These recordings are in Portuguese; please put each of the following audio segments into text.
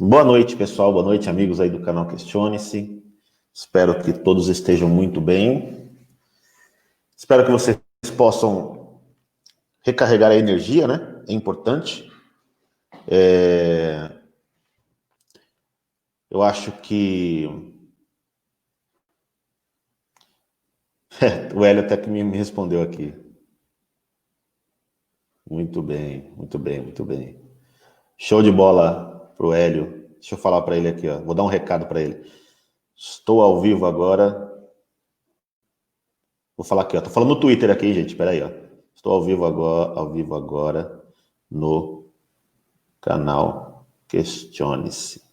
Boa noite, pessoal. Boa noite, amigos aí do canal Questione-se. Espero que todos estejam muito bem. Espero que vocês possam recarregar a energia, né? É importante. Eu acho que... o Hélio até que me respondeu aqui. Muito bem, muito bem, muito bem. Show de bola pro Hélio. Deixa eu falar para ele aqui, ó. Vou dar um recado para ele. Estou ao vivo agora. Vou falar aqui, ó. Tô falando no Twitter aqui, gente. Espera aí, ó. Estou ao vivo agora no canal Questione-se.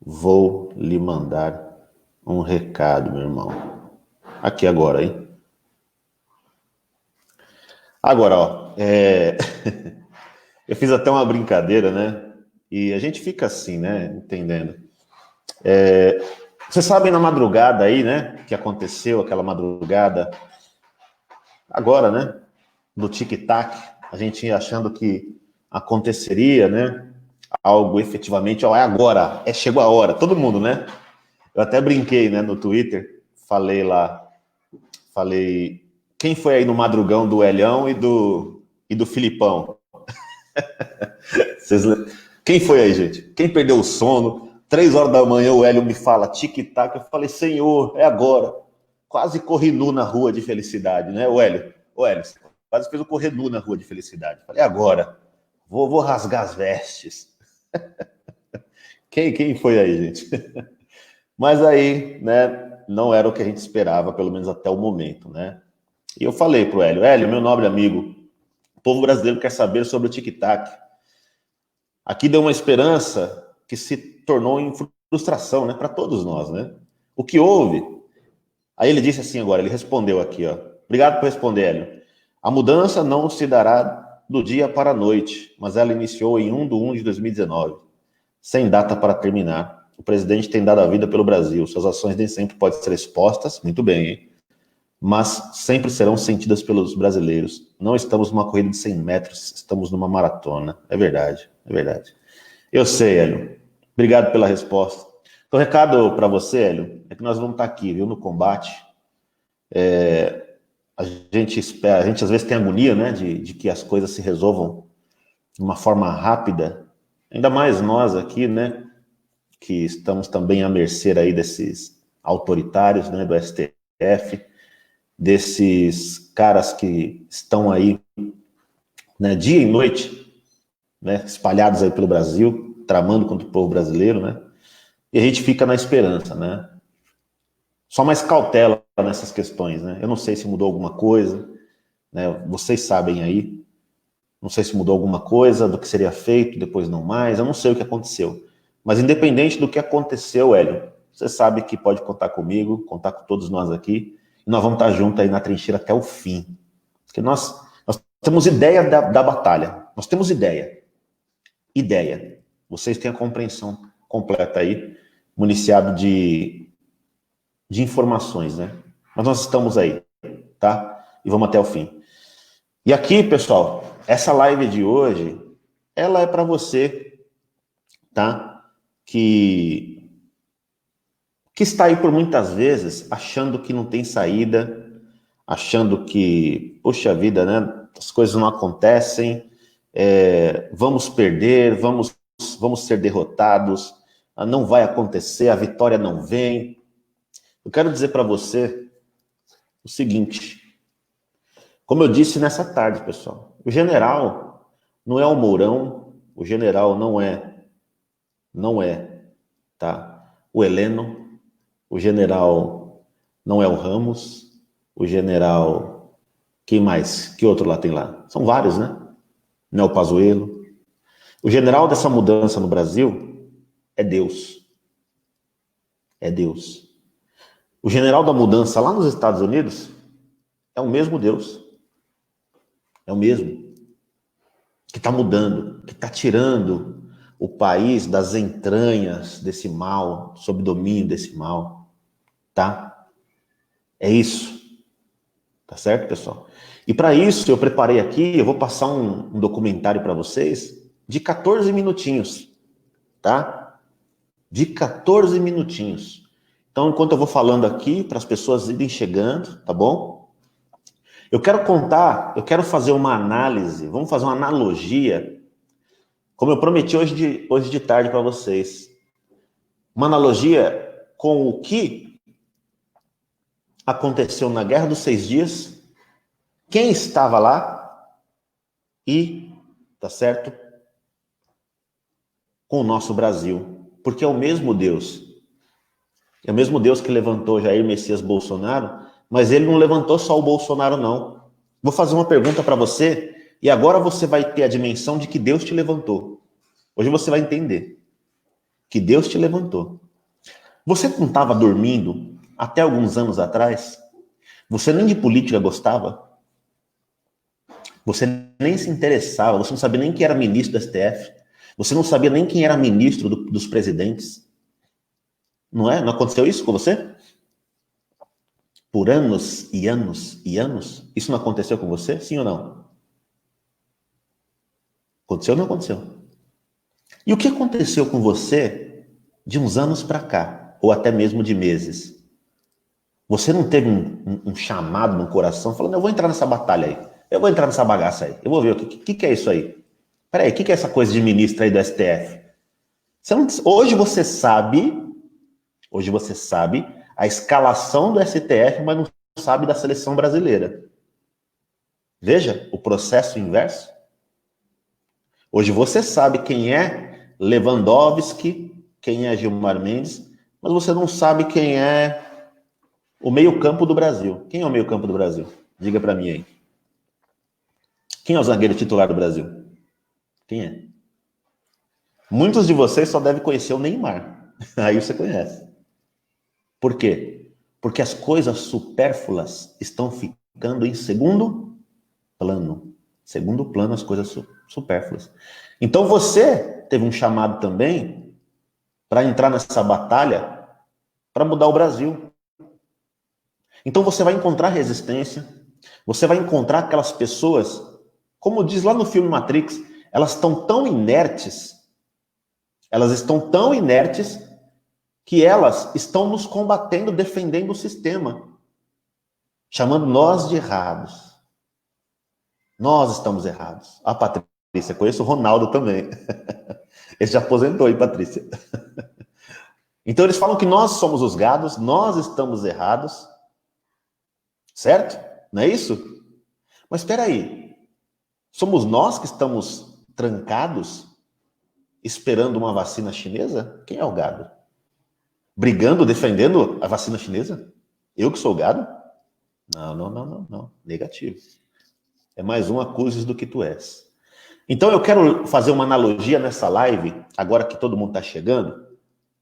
Vou lhe mandar um recado, meu irmão. Aqui agora, hein? Agora, ó. Eu fiz até uma brincadeira, né? E a gente fica assim, né? Entendendo. Vocês sabem na madrugada aí, né? Que aconteceu aquela madrugada. Agora, né? No tic-tac. A gente ia achando que aconteceria, né? Algo efetivamente, ó, é agora, chegou a hora, todo mundo, né? Eu até brinquei, né, no Twitter, falei, quem foi aí no madrugão do Elhão e do Filipão? Quem foi aí, gente? Quem perdeu o sono? 3 horas da manhã o Hélio me fala tic-tac, eu falei, Senhor, é agora. Quase corri nu na rua de felicidade, né, o Hélio, quase fez eu correr nu na rua de felicidade. Falei, é agora, vou rasgar as vestes. Quem foi aí, gente? Mas aí, né, não era o que a gente esperava, pelo menos até o momento, né? E eu falei pro Hélio, meu nobre amigo, o povo brasileiro quer saber sobre o tic-tac. Aqui deu uma esperança que se tornou em frustração, né, para todos nós, né? O que houve? Aí ele disse assim agora, ele respondeu aqui, ó. Obrigado por responder, Hélio. A mudança não se dará do dia para a noite, mas ela iniciou em 1 de 2019, sem data para terminar. O presidente tem dado a vida pelo Brasil. Suas ações nem sempre podem ser expostas, muito bem, hein? Mas sempre serão sentidas pelos brasileiros. Não estamos numa corrida de 100 metros, estamos numa maratona. É verdade, é verdade. Eu sei, Hélio. Obrigado pela resposta. Então, o recado para você, Hélio, é que nós vamos estar aqui, viu, no combate. A gente espera, a gente às vezes tem agonia, né, de que as coisas se resolvam de uma forma rápida. Ainda mais nós aqui, né, que estamos também à mercê aí desses autoritários, né, do STF, desses caras que estão aí, né, dia e noite, né, espalhados aí pelo Brasil, tramando contra o povo brasileiro, né, e a gente fica na esperança, né, só mais cautela nessas questões, né, eu não sei se mudou alguma coisa, né, vocês sabem aí, não sei se mudou alguma coisa do que seria feito, depois não mais, eu não sei o que aconteceu, mas independente do que aconteceu, Hélio, você sabe que pode contar comigo, contar com todos nós aqui, e nós vamos estar juntos aí na trincheira até o fim. Porque nós temos ideia da batalha. Nós temos ideia. Vocês têm a compreensão completa aí, municiado de informações, né? Mas nós estamos aí, tá? E vamos até o fim. E aqui, pessoal, essa live de hoje, ela é para você, tá? Que está aí por muitas vezes achando que não tem saída, achando que, poxa vida, né, as coisas não acontecem, vamos perder, vamos ser derrotados, não vai acontecer, a vitória não vem. Eu quero dizer para você o seguinte, como eu disse nessa tarde, pessoal, o general não é o Mourão, o general não é, tá? O Heleno, o general não é o Ramos, o general, quem mais? Que outro lá tem lá? São vários, né? Não é o Pazuello. O general dessa mudança no Brasil é Deus. É Deus. O general da mudança lá nos Estados Unidos é o mesmo Deus. É o mesmo. Que está mudando, que está tirando o país das entranhas desse mal, sob domínio desse mal. Tá? É isso. Tá certo, pessoal? E para isso, eu preparei aqui, eu vou passar um documentário para vocês de 14 minutinhos. tá? De 14 minutinhos. Então, enquanto eu vou falando aqui, para as pessoas irem chegando, tá bom? Eu quero fazer uma análise, vamos fazer uma analogia, como eu prometi hoje de tarde para vocês. Uma analogia com o que aconteceu na Guerra dos 6 Dias, quem estava lá e, tá certo, com o nosso Brasil. Porque é o mesmo Deus. É o mesmo Deus que levantou Jair Messias Bolsonaro, mas ele não levantou só o Bolsonaro, não. Vou fazer uma pergunta para você, e agora você vai ter a dimensão de que Deus te levantou. Hoje você vai entender que Deus te levantou. Você não estava dormindo até alguns anos atrás? Você nem de política gostava? Você nem se interessava, você não sabia nem quem era ministro do STF, você não sabia nem quem era ministro dos presidentes. Não é? Não aconteceu isso com você? Por anos e anos e anos? Isso não aconteceu com você? Sim ou não? Aconteceu ou não aconteceu? E o que aconteceu com você de uns anos para cá? Ou até mesmo de meses? Você não teve um chamado no coração falando, eu vou entrar nessa batalha aí. Eu vou entrar nessa bagaça aí. Eu vou ver o que é isso aí. Peraí, o que é essa coisa de ministro aí do STF? Hoje você sabe a escalação do STF, mas não sabe da seleção brasileira. Veja o processo inverso. Hoje você sabe quem é Lewandowski, quem é Gilmar Mendes, mas você não sabe quem é o meio-campo do Brasil. Quem é o meio-campo do Brasil? Diga para mim aí. Quem é o zagueiro titular do Brasil? Quem é? Muitos de vocês só devem conhecer o Neymar. Aí você conhece. Por quê? Porque as coisas supérfluas estão ficando em segundo plano. Segundo plano, as coisas supérfluas. Então você teve um chamado também para entrar nessa batalha para mudar o Brasil. Então você vai encontrar resistência, você vai encontrar aquelas pessoas, como diz lá no filme Matrix, elas estão tão inertes que elas estão nos combatendo, defendendo o sistema, chamando nós de errados. Nós estamos errados. A Patrícia, conheço o Ronaldo também. Ele já aposentou, hein, Patrícia? Então eles falam que nós somos os gados, nós estamos errados, certo? Não é isso? Mas espera aí, somos nós que estamos trancados, esperando uma vacina chinesa? Quem é o gado? Brigando, defendendo a vacina chinesa? Eu que sou o gado? Não. Negativo. É mais um acuses do que tu és. Então eu quero fazer uma analogia nessa live, agora que todo mundo está chegando.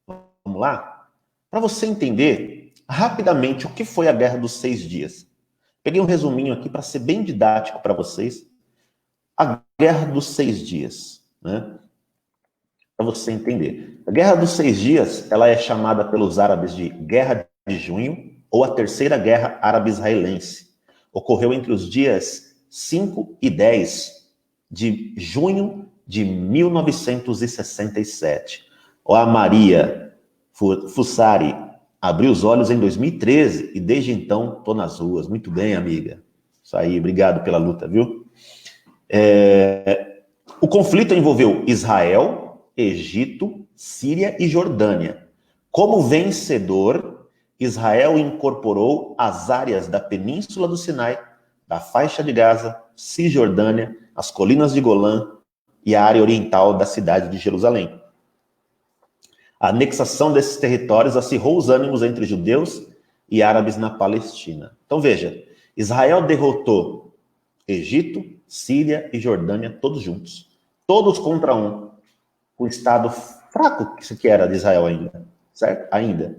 Vamos lá? Para você entender rapidamente o que foi a Guerra dos 6 Dias. Peguei um resuminho aqui para ser bem didático para vocês. A Guerra dos 6 Dias, né? Para você entender. A Guerra dos 6 Dias, ela é chamada pelos árabes de Guerra de Junho ou a Terceira Guerra Árabe-Israelense. Ocorreu entre os dias 5 e 10 de junho de 1967. A Maria Fussari abriu os olhos em 2013 e desde então estou nas ruas. Muito bem, amiga. Isso aí, obrigado pela luta, viu? O conflito envolveu Israel, Egito, Síria e Jordânia. Como vencedor, Israel incorporou as áreas da Península do Sinai, da faixa de Gaza, Cisjordânia, as colinas de Golã e a área oriental da cidade de Jerusalém. A anexação desses territórios acirrou os ânimos entre judeus e árabes na Palestina. Então veja, Israel derrotou Egito, Síria e Jordânia todos juntos. Todos contra um. O estado fraco que era de Israel ainda. Certo? Ainda.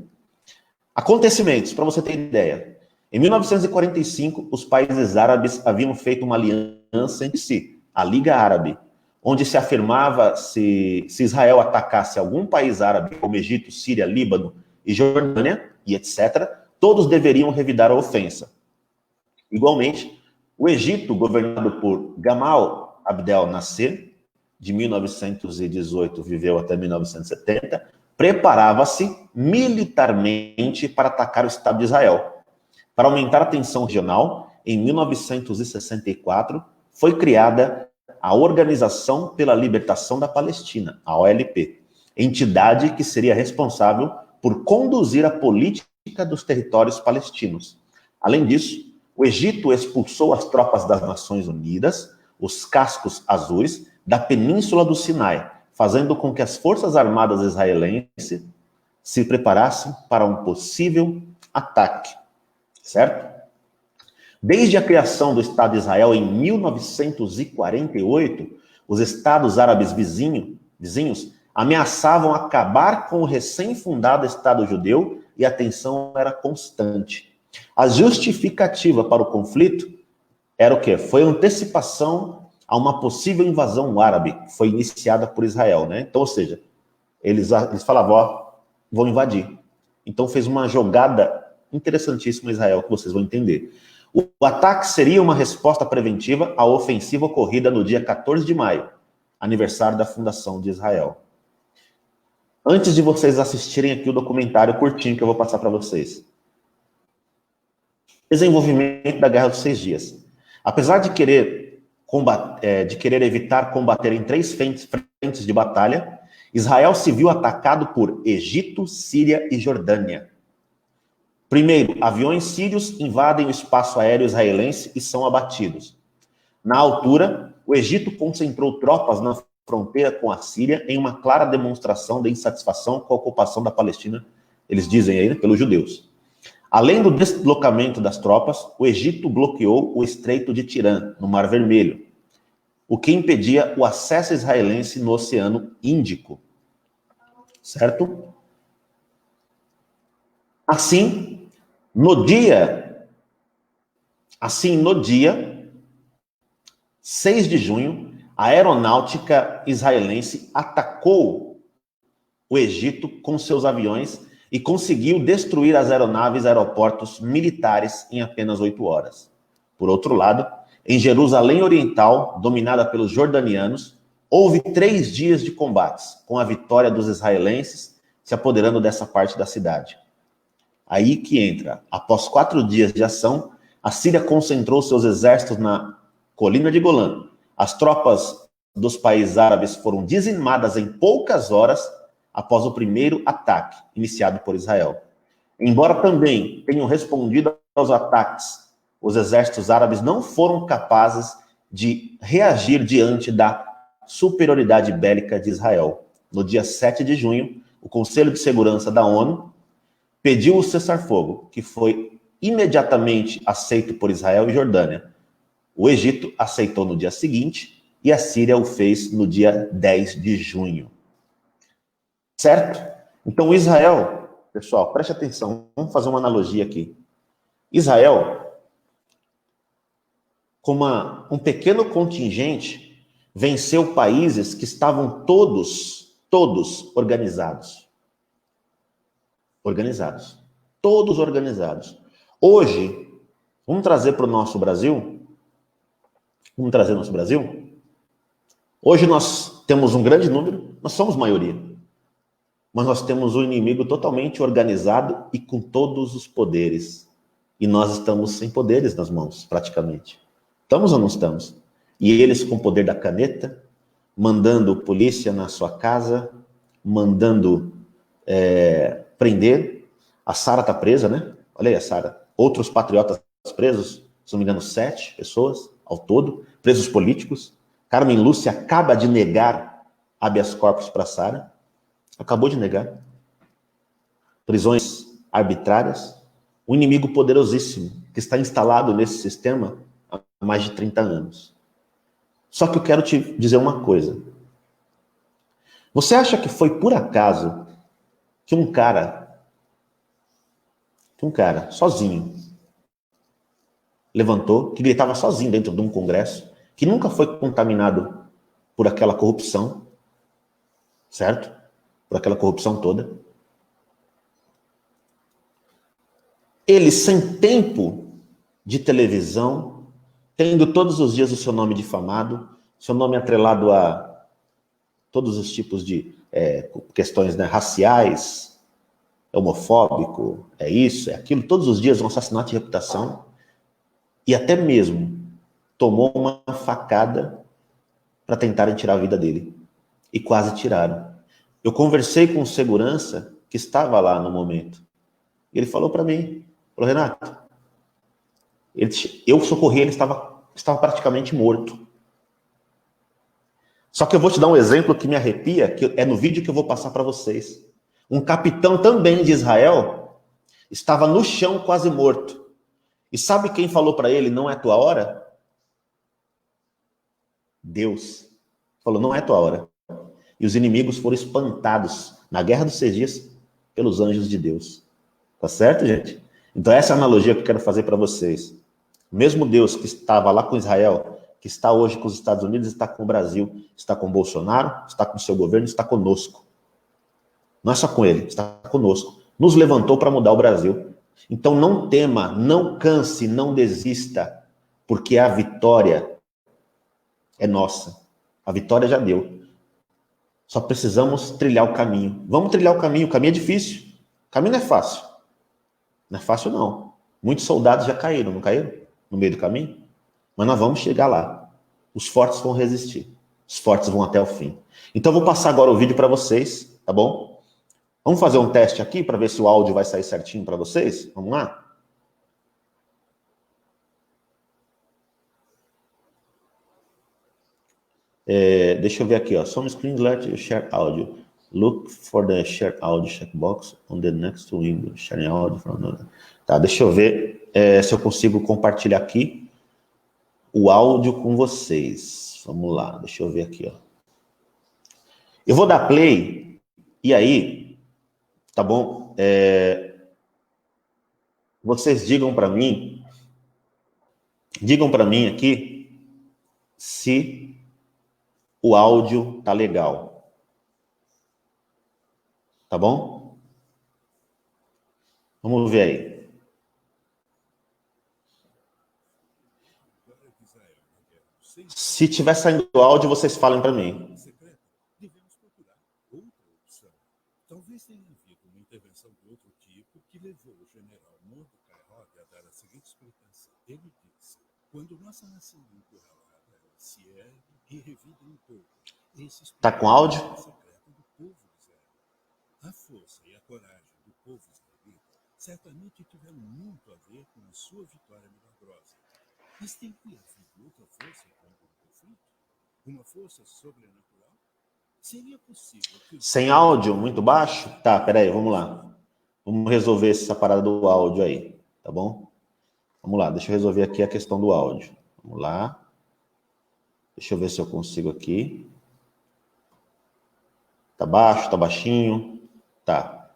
Acontecimentos, para você ter ideia. Em 1945, os países árabes haviam feito uma aliança entre si, a Liga Árabe, onde se afirmava se Israel atacasse algum país árabe, como Egito, Síria, Líbano e Jordânia, e etc., todos deveriam revidar a ofensa. Igualmente, o Egito, governado por Gamal Abdel Nasser, de 1918 viveu até 1970, preparava-se militarmente para atacar o Estado de Israel. Para aumentar a tensão regional, em 1964, foi criada a Organização pela Libertação da Palestina, a OLP, entidade que seria responsável por conduzir a política dos territórios palestinos. Além disso, o Egito expulsou as tropas das Nações Unidas, os cascos azuis, da Península do Sinai, fazendo com que as Forças Armadas israelenses se preparassem para um possível ataque, certo? Desde a criação do Estado de Israel em 1948, os estados árabes vizinhos ameaçavam acabar com o recém-fundado Estado judeu e a tensão era constante. A justificativa para o conflito era o quê? Foi a antecipação a uma possível invasão árabe, que foi iniciada por Israel, né? Então, ou seja, eles falavam, ó, vão invadir. Então fez uma jogada interessantíssima Israel, que vocês vão entender. O ataque seria uma resposta preventiva à ofensiva ocorrida no dia 14 de maio, aniversário da fundação de Israel. Antes de vocês assistirem aqui o documentário curtinho que eu vou passar para vocês. Desenvolvimento da Guerra dos 6 Dias. Apesar de querer evitar combater em 3 frentes de batalha, Israel se viu atacado por Egito, Síria e Jordânia. Primeiro, aviões sírios invadem o espaço aéreo israelense e são abatidos. Na altura, o Egito concentrou tropas na fronteira com a Síria em uma clara demonstração de insatisfação com a ocupação da Palestina, eles dizem aí, né, pelos judeus. Além do deslocamento das tropas, o Egito bloqueou o Estreito de Tirã, no Mar Vermelho, o que impedia o acesso israelense no Oceano Índico. Certo? Assim, no dia 6 de junho, a aeronáutica israelense atacou o Egito com seus aviões e conseguiu destruir as aeronaves e aeroportos militares em apenas 8 horas. Por outro lado, em Jerusalém Oriental, dominada pelos jordanianos, houve 3 dias de combates, com a vitória dos israelenses se apoderando dessa parte da cidade. Aí que entra. Após 4 dias de ação, a Síria concentrou seus exércitos na colina de Golã. As tropas dos países árabes foram dizimadas em poucas horas após o primeiro ataque, iniciado por Israel. Embora também tenham respondido aos ataques, os exércitos árabes não foram capazes de reagir diante da superioridade bélica de Israel. No dia 7 de junho, o Conselho de Segurança da ONU pediu o cessar-fogo, que foi imediatamente aceito por Israel e Jordânia. O Egito aceitou no dia seguinte e a Síria o fez no dia 10 de junho. Certo? Então, Israel, pessoal, preste atenção, vamos fazer uma analogia aqui. Israel, com um pequeno contingente, venceu países que estavam todos organizados. Todos organizados. Hoje, vamos trazer para o nosso Brasil? Hoje nós temos um grande número, nós somos maioria. Mas nós temos um inimigo totalmente organizado e com todos os poderes. E nós estamos sem poderes nas mãos, praticamente. Estamos ou não estamos? E eles com o poder da caneta, mandando polícia na sua casa, mandando prender. A Sara está presa, né? Olha aí a Sara. Outros patriotas presos, se não me engano, 7 pessoas ao todo, presos políticos. Carmen Lúcia acaba de negar habeas corpus para Sara. Acabou de negar. Prisões arbitrárias. Um inimigo poderosíssimo que está instalado nesse sistema há mais de 30 anos. Só que eu quero te dizer uma coisa. Você acha que foi por acaso que um cara sozinho levantou, que gritava sozinho dentro de um congresso, que nunca foi contaminado por aquela corrupção, certo? Por aquela corrupção toda. Ele, sem tempo de televisão, tendo todos os dias o seu nome difamado, seu nome atrelado a todos os tipos de questões, né, raciais, homofóbico, é isso, é aquilo, todos os dias um assassinato de reputação, e até mesmo tomou uma facada para tentarem tirar a vida dele. E quase tiraram. Eu conversei com um segurança que estava lá no momento. E ele falou para mim, falou, Renato, eu socorri, ele estava praticamente morto. Só que eu vou te dar um exemplo que me arrepia, que é no vídeo que eu vou passar para vocês. Um capitão também de Israel estava no chão quase morto. E sabe quem falou para ele, não é tua hora? Deus. Falou, não é tua hora. E os inimigos foram espantados na Guerra dos 6 Dias pelos anjos de Deus. Tá certo, gente? Então essa é a analogia que eu quero fazer para vocês. O mesmo Deus que estava lá com Israel, que está hoje com os Estados Unidos, está com o Brasil, está com o Bolsonaro, está com o seu governo, está conosco. Não é só com ele, está conosco. Nos levantou para mudar o Brasil. Então não tema, não canse, não desista, porque a vitória é nossa. A vitória já deu. Só precisamos trilhar o caminho. Vamos trilhar o caminho é difícil. O caminho não é fácil. Não é fácil, não. Muitos soldados já caíram, não caíram? No meio do caminho? Mas nós vamos chegar lá. Os fortes vão resistir. Os fortes vão até o fim. Então eu vou passar agora o vídeo para vocês, tá bom? Vamos fazer um teste aqui para ver se o áudio vai sair certinho para vocês? Vamos lá? Deixa eu ver aqui, ó. Some screens let you share audio. Look for the share audio checkbox on the next window. Sharing audio from another. Tá, deixa eu ver se eu consigo compartilhar aqui o áudio com vocês. Vamos lá, deixa eu ver aqui, ó. Eu vou dar play e aí, tá bom? Vocês digam para mim aqui se o áudio tá legal. Tá bom? Vamos ver aí. Se tiver saindo o áudio, vocês falem para mim. Devemos procurar outra opção. Talvez tenha havido uma intervenção de outro tipo que levou o general Mordecai Roth a dar a seguinte explicação. Ele disse, quando nossa nação é encurralada, ela se ergue e revida em todo. Tá com áudio? A força e a coragem do povo israelita certamente tiveram muito a ver com a sua vitória milagrosa. Mas tem que haver outra força contra o conflito? Uma força sobrenatural? Seria possível que... Sem áudio, muito baixo? Tá, peraí, vamos lá. Vamos resolver essa parada do áudio aí, tá bom? Vamos lá, deixa eu resolver aqui a questão do áudio. Vamos lá. Deixa eu ver se eu consigo aqui. Tá baixo, tá baixinho? Tá.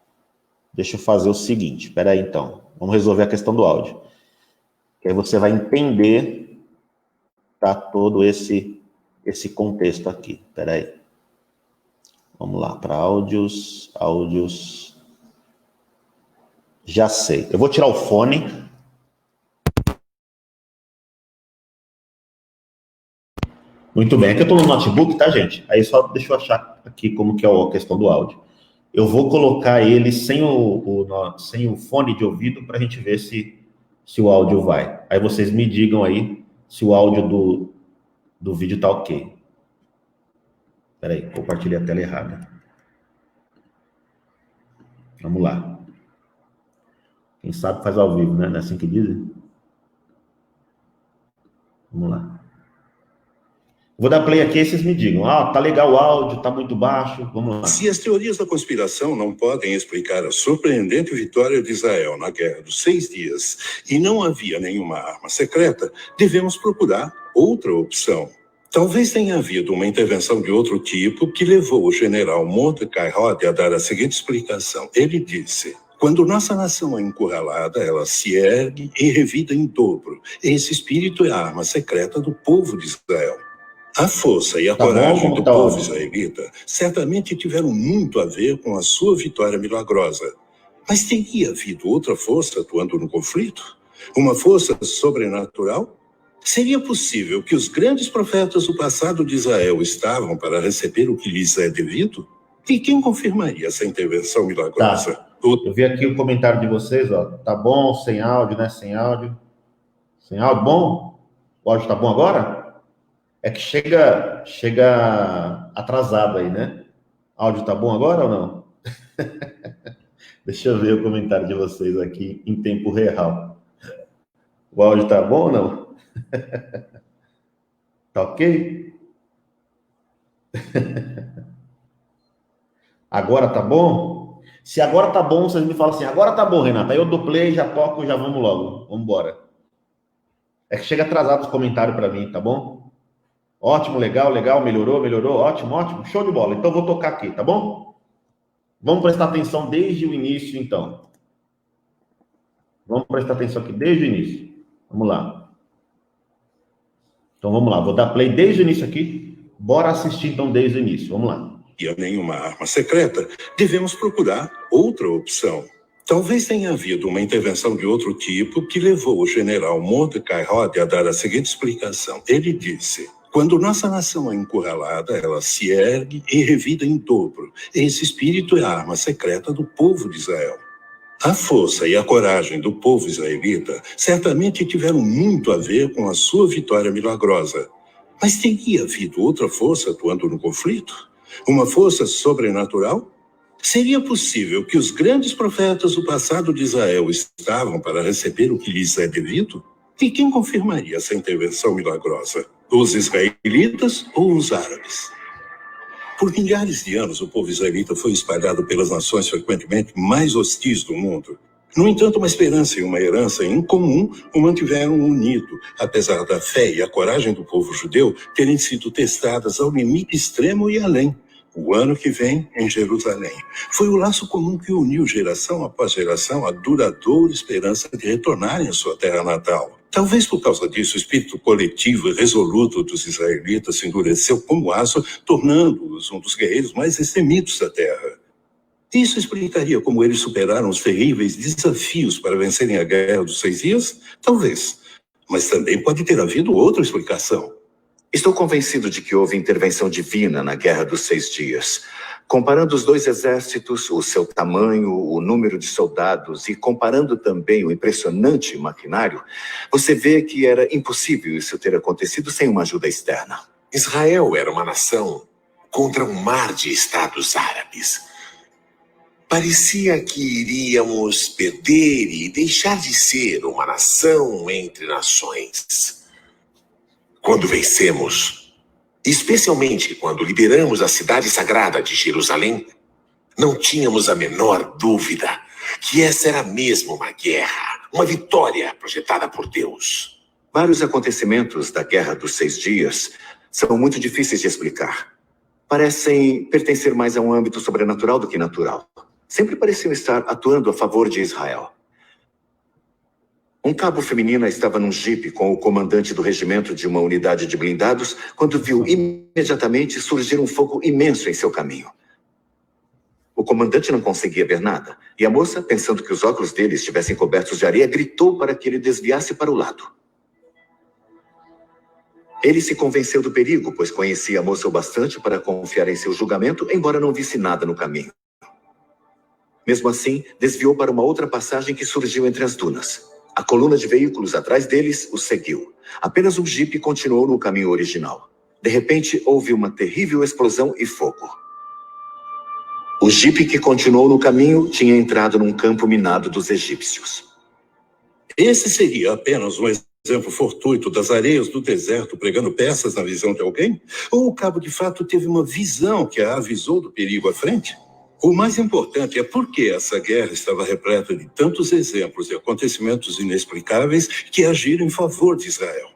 Deixa eu fazer o seguinte, peraí então. Vamos resolver a questão do áudio. Que aí você vai entender, tá, todo esse contexto aqui. Peraí. Vamos lá, para áudios. Já sei. Eu vou tirar o fone. Muito bem, aqui eu estou no notebook, tá, gente? Aí só deixa eu achar aqui como que é a questão do áudio. Eu vou colocar ele sem o fone de ouvido para a gente ver se o áudio vai. Aí vocês me digam aí se o áudio do vídeo tá ok. Peraí, compartilhei a tela errada. Vamos lá. Quem sabe faz ao vivo, né? Não é assim que dizem? Vamos lá. Vou dar play aqui e vocês me digam. Ah, tá legal o áudio, tá muito baixo. Vamos lá. Se as teorias da conspiração não podem explicar a surpreendente vitória de Israel na Guerra dos 6 Dias e não havia nenhuma arma secreta, devemos procurar outra opção. Talvez tenha havido uma intervenção de outro tipo que levou o general Mordecai Roth a dar a seguinte explicação. Ele disse... Quando nossa nação é encurralada, ela se ergue e revida em dobro. Esse espírito é a arma secreta do povo de Israel. A força e a coragem do povo israelita certamente tiveram muito a ver com a sua vitória milagrosa. Mas teria havido outra força atuando no conflito? Uma força sobrenatural? Seria possível que os grandes profetas do passado de Israel estavam para receber o que lhes é devido? E quem confirmaria essa intervenção milagrosa? Tá. Eu vi aqui o comentário de vocês, ó. Tá bom, sem áudio, né? Sem áudio. Sem áudio, bom? O áudio tá bom agora? É que chega atrasado aí, né? Áudio tá bom agora ou não? Deixa eu ver o comentário de vocês aqui em tempo real. O áudio tá bom ou não? Tá ok? Agora tá bom? Se agora tá bom, vocês me falam assim, agora tá bom, Renata. Aí eu dou play, já toco, já vamos logo. Vamos embora. É que chega atrasado os comentários para mim, tá bom? Ótimo, legal, melhorou, ótimo, show de bola. Então eu vou tocar aqui, tá bom? Vamos prestar atenção desde o início, então. Vamos prestar atenção aqui desde o início. Vamos lá. Então vamos lá, vou dar play desde o início aqui. Bora assistir então desde o início, vamos lá. E nenhuma arma secreta, devemos procurar outra opção. Talvez tenha havido uma intervenção de outro tipo que levou o general Mordecai Rod a dar a seguinte explicação. Ele disse: quando nossa nação é encurralada, ela se ergue e revida em dobro. Esse espírito é a arma secreta do povo de Israel. A força e a coragem do povo israelita certamente tiveram muito a ver com a sua vitória milagrosa. Mas teria havido outra força atuando no conflito? Uma força sobrenatural? Seria possível que os grandes profetas do passado de Israel estavam para receber o que lhes é devido? E quem confirmaria essa intervenção milagrosa? Os israelitas ou os árabes? Por milhares de anos, o povo israelita foi espalhado pelas nações frequentemente mais hostis do mundo. No entanto, uma esperança e uma herança em comum o mantiveram unido, apesar da fé e a coragem do povo judeu terem sido testadas ao limite extremo e além. O ano que vem, em Jerusalém, foi o laço comum que uniu geração após geração a duradoura esperança de retornarem à sua terra natal. Talvez por causa disso, o espírito coletivo e resoluto dos israelitas se endureceu como aço, tornando-os um dos guerreiros mais destemidos da terra. Isso explicaria como eles superaram os terríveis desafios para vencerem a Guerra dos 6 Dias? Talvez. Mas também pode ter havido outra explicação. Estou convencido de que houve intervenção divina na Guerra dos 6 Dias. Comparando os dois exércitos, o seu tamanho, o número de soldados e comparando também o impressionante maquinário, você vê que era impossível isso ter acontecido sem uma ajuda externa. Israel era uma nação contra um mar de estados árabes. Parecia que iríamos perder e deixar de ser uma nação entre nações. Quando vencemos, especialmente quando liberamos a cidade sagrada de Jerusalém, não tínhamos a menor dúvida que essa era mesmo uma guerra, uma vitória projetada por Deus. Vários acontecimentos da Guerra dos 6 Dias são muito difíceis de explicar. Parecem pertencer mais a um âmbito sobrenatural do que natural. Sempre pareciam estar atuando a favor de Israel. Um cabo feminina estava num jipe com o comandante do regimento de uma unidade de blindados quando viu imediatamente surgir um fogo imenso em seu caminho. O comandante não conseguia ver nada, e a moça, pensando que os óculos dele estivessem cobertos de areia, gritou para que ele desviasse para o lado. Ele se convenceu do perigo, pois conhecia a moça o bastante para confiar em seu julgamento, embora não visse nada no caminho. Mesmo assim, desviou para uma outra passagem que surgiu entre as dunas. A coluna de veículos atrás deles os seguiu. Apenas um jipe continuou no caminho original. De repente, houve uma terrível explosão e fogo. O jipe que continuou no caminho tinha entrado num campo minado dos egípcios. Esse seria apenas um exemplo fortuito das areias do deserto pregando peças na visão de alguém? Ou o cabo de fato teve uma visão que a avisou do perigo à frente? O mais importante é por que essa guerra estava repleta de tantos exemplos e acontecimentos inexplicáveis que agiram em favor de Israel.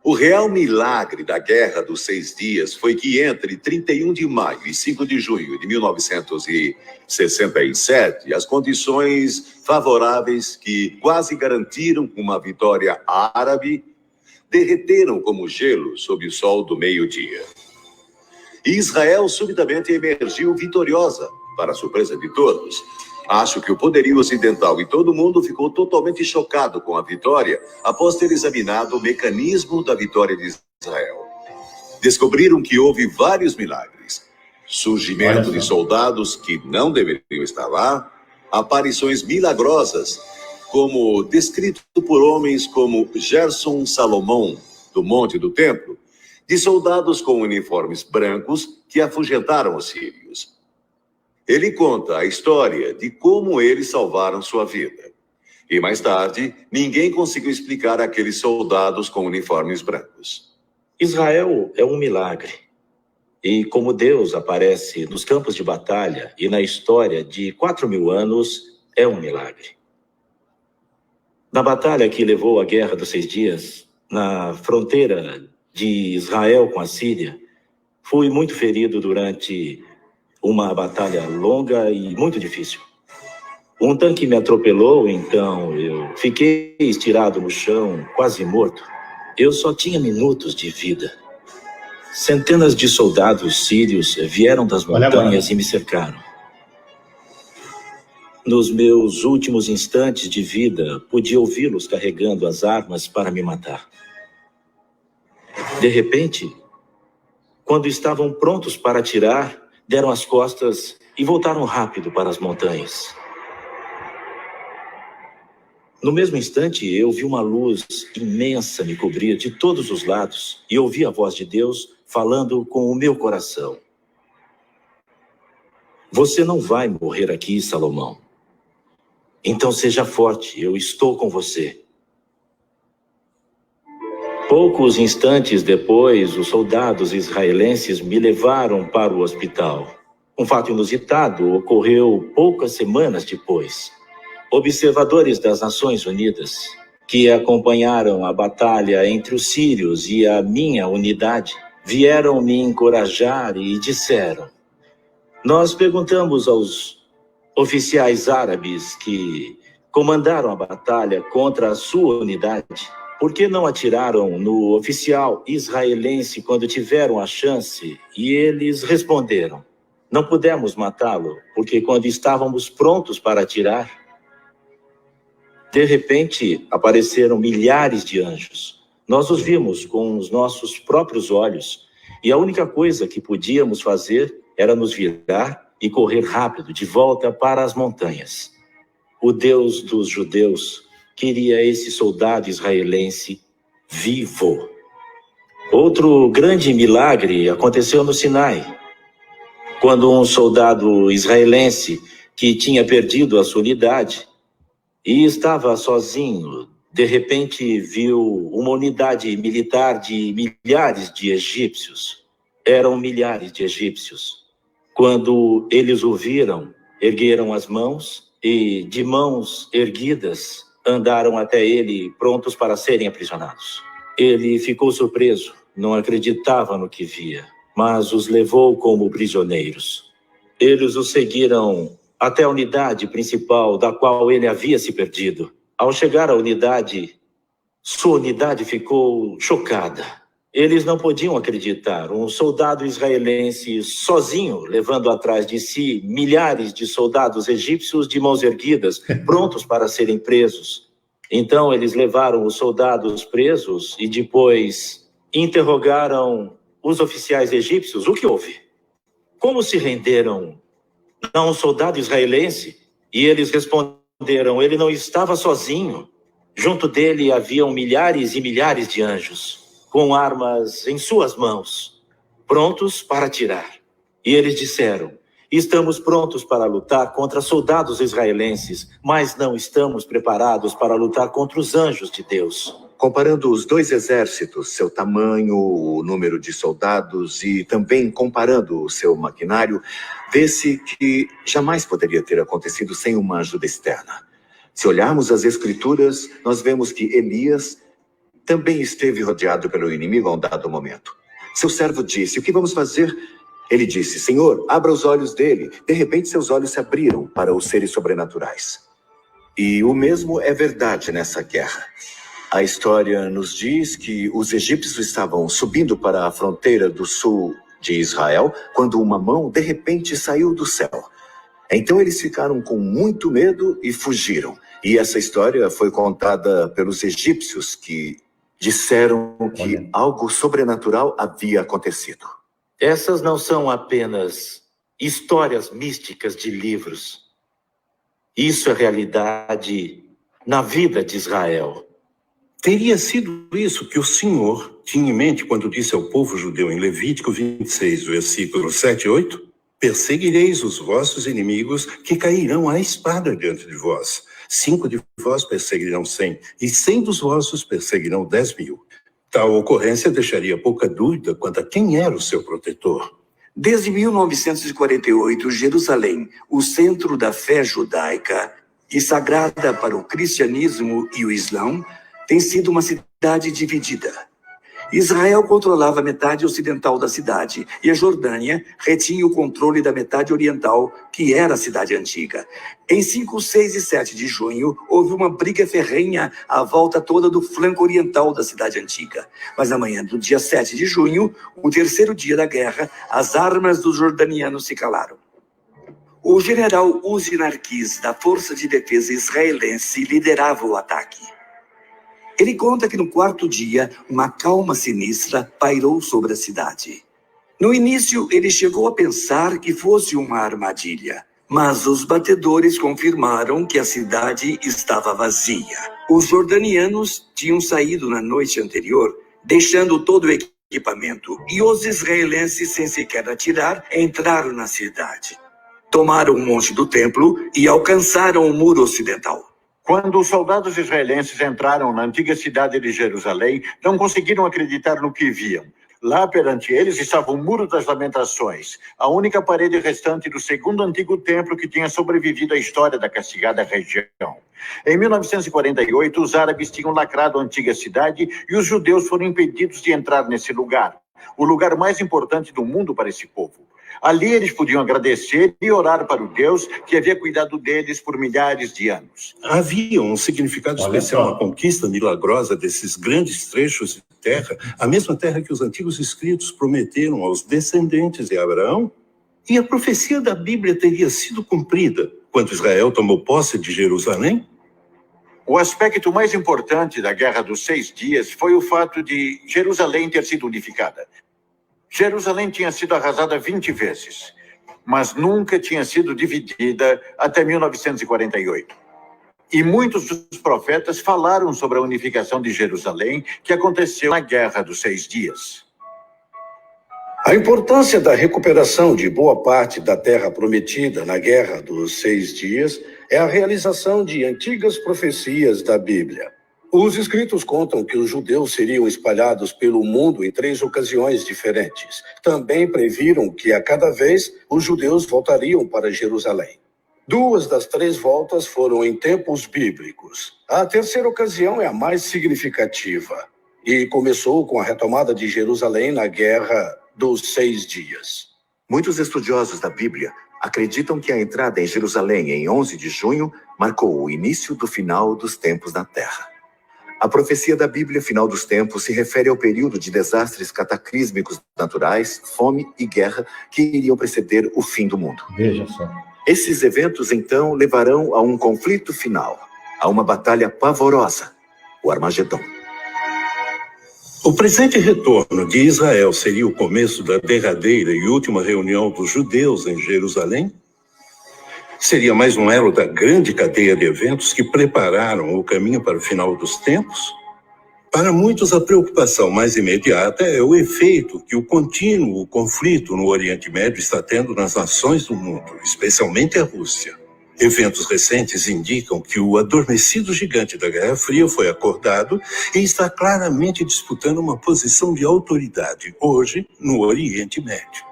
O real milagre da Guerra dos 6 Dias foi que entre 31 de maio e 5 de junho de 1967, as condições favoráveis que quase garantiram uma vitória árabe derreteram como gelo sob o sol do meio-dia. E Israel subitamente emergiu vitoriosa, para a surpresa de todos. Acho que o poderio ocidental e todo mundo ficou totalmente chocado com a vitória após ter examinado o mecanismo da vitória de Israel. Descobriram que houve vários milagres. Surgimento de soldados que não deveriam estar lá, aparições milagrosas, como descrito por homens como Gerson Salomão, do Monte do Templo, de soldados com uniformes brancos que afugentaram os sírios. Ele conta a história de como eles salvaram sua vida. E mais tarde, ninguém conseguiu explicar aqueles soldados com uniformes brancos. Israel é um milagre. E como Deus aparece nos campos de batalha e na história de 4.000 anos, é um milagre. Na batalha que levou à Guerra dos 6 Dias, na fronteira de Israel com a Síria, fui muito ferido durante uma batalha longa e muito difícil. Um tanque me atropelou, então eu fiquei estirado no chão, quase morto. Eu só tinha minutos de vida. Centenas de soldados sírios vieram das montanhas e me cercaram. Nos meus últimos instantes de vida, pude ouvi-los carregando as armas para me matar. De repente, quando estavam prontos para atirar, deram as costas e voltaram rápido para as montanhas. No mesmo instante, eu vi uma luz imensa me cobrir de todos os lados e ouvi a voz de Deus falando com o meu coração. Você não vai morrer aqui, Salomão. Então seja forte, eu estou com você. Poucos instantes depois, os soldados israelenses me levaram para o hospital. Um fato inusitado ocorreu poucas semanas depois. Observadores das Nações Unidas, que acompanharam a batalha entre os sírios e a minha unidade, vieram me encorajar e disseram: nós perguntamos aos oficiais árabes que comandaram a batalha contra a sua unidade, por que não atiraram no oficial israelense quando tiveram a chance? E eles responderam: não pudemos matá-lo, porque quando estávamos prontos para atirar, de repente apareceram milhares de anjos. Nós os vimos com os nossos próprios olhos, e a única coisa que podíamos fazer era nos virar e correr rápido de volta para as montanhas. O Deus dos judeus queria esse soldado israelense vivo. Outro grande milagre aconteceu no Sinai, quando um soldado israelense que tinha perdido a sua unidade e estava sozinho, de repente viu uma unidade militar de milhares de egípcios. Eram milhares de egípcios. Quando eles o viram, ergueram as mãos e, de mãos erguidas, andaram até ele, prontos para serem aprisionados. Ele ficou surpreso, não acreditava no que via, mas os levou como prisioneiros. Eles o seguiram até a unidade principal da qual ele havia se perdido. Ao chegar à unidade, sua unidade ficou chocada. Eles não podiam acreditar. Um soldado israelense sozinho, levando atrás de si milhares de soldados egípcios de mãos erguidas, prontos para serem presos. Então eles levaram os soldados presos e depois interrogaram os oficiais egípcios. O que houve? Como se renderam a um soldado israelense? E eles responderam: ele não estava sozinho. Junto dele haviam milhares e milhares de anjos, com armas em suas mãos, prontos para atirar. E eles disseram: estamos prontos para lutar contra soldados israelenses, mas não estamos preparados para lutar contra os anjos de Deus. Comparando os dois exércitos, seu tamanho, o número de soldados e também comparando o seu maquinário, vê-se que jamais poderia ter acontecido sem uma ajuda externa. Se olharmos as escrituras, nós vemos que Elias também esteve rodeado pelo inimigo a um dado momento. Seu servo disse: o que vamos fazer? Ele disse: Senhor, abra os olhos dele. De repente, seus olhos se abriram para os seres sobrenaturais. E o mesmo é verdade nessa guerra. A história nos diz que os egípcios estavam subindo para a fronteira do sul de Israel, quando uma mão, de repente, saiu do céu. Então eles ficaram com muito medo e fugiram. E essa história foi contada pelos egípcios, que disseram que Olha. algo sobrenatural havia acontecido. Essas não são apenas histórias místicas de livros. Isso é realidade na vida de Israel. Teria sido isso que o Senhor tinha em mente quando disse ao povo judeu em Levítico 26, versículos 7 e 8? Perseguireis os vossos inimigos, que cairão à espada diante de vós. 5 de vós perseguirão 100, e 100 dos vossos perseguirão 10.000. Tal ocorrência deixaria pouca dúvida quanto a quem era o seu protetor. Desde 1948, Jerusalém, o centro da fé judaica e sagrada para o cristianismo e o islã, tem sido uma cidade dividida. Israel controlava a metade ocidental da cidade e a Jordânia retinha o controle da metade oriental, que era a cidade antiga. Em 5, 6 e 7 de junho, houve uma briga ferrenha à volta toda do flanco oriental da cidade antiga. Mas na manhã do dia 7 de junho, o terceiro dia da guerra, as armas dos jordanianos se calaram. O general Uzi Narkis, da Força de Defesa Israelense, liderava o ataque. Ele conta que no quarto dia, uma calma sinistra pairou sobre a cidade. No início, ele chegou a pensar que fosse uma armadilha, mas os batedores confirmaram que a cidade estava vazia. Os jordanianos tinham saído na noite anterior, deixando todo o equipamento, e os israelenses, sem sequer atirar, entraram na cidade. Tomaram um monte do templo e alcançaram o muro ocidental. Quando os soldados israelenses entraram na antiga cidade de Jerusalém, não conseguiram acreditar no que viam. Lá perante eles estava o Muro das Lamentações, a única parede restante do segundo antigo templo que tinha sobrevivido à história da castigada região. Em 1948, os árabes tinham lacrado a antiga cidade e os judeus foram impedidos de entrar nesse lugar, o lugar mais importante do mundo para esse povo. Ali eles podiam agradecer e orar para o Deus que havia cuidado deles por milhares de anos. Havia um significado especial na conquista milagrosa desses grandes trechos de terra, a mesma terra que os antigos escritos prometeram aos descendentes de Abraão? E a profecia da Bíblia teria sido cumprida quando Israel tomou posse de Jerusalém? O aspecto mais importante da Guerra dos 6 Dias foi o fato de Jerusalém ter sido unificada. Jerusalém tinha sido arrasada 20 vezes, mas nunca tinha sido dividida até 1948. E muitos dos profetas falaram sobre a unificação de Jerusalém, que aconteceu na Guerra dos 6 Dias. A importância da recuperação de boa parte da terra prometida na Guerra dos 6 Dias é a realização de antigas profecias da Bíblia. Os escritos contam que os judeus seriam espalhados pelo mundo em 3 ocasiões diferentes. Também previram que a cada vez os judeus voltariam para Jerusalém. 2 das 3 voltas foram em tempos bíblicos. A terceira ocasião é a mais significativa e começou com a retomada de Jerusalém na Guerra dos 6 Dias. Muitos estudiosos da Bíblia acreditam que a entrada em Jerusalém em 11 de junho marcou o início do final dos tempos na Terra. A profecia da Bíblia, final dos tempos, se refere ao período de desastres cataclísmicos naturais, fome e guerra que iriam preceder o fim do mundo. Veja só. Esses eventos, então, levarão a um conflito final, a uma batalha pavorosa, o Armagedon. O presente retorno de Israel seria o começo da derradeira e última reunião dos judeus em Jerusalém? Seria mais um elo da grande cadeia de eventos que prepararam o caminho para o final dos tempos? Para muitos, a preocupação mais imediata é o efeito que o contínuo conflito no Oriente Médio está tendo nas nações do mundo, especialmente a Rússia. Eventos recentes indicam que o adormecido gigante da Guerra Fria foi acordado e está claramente disputando uma posição de autoridade hoje no Oriente Médio.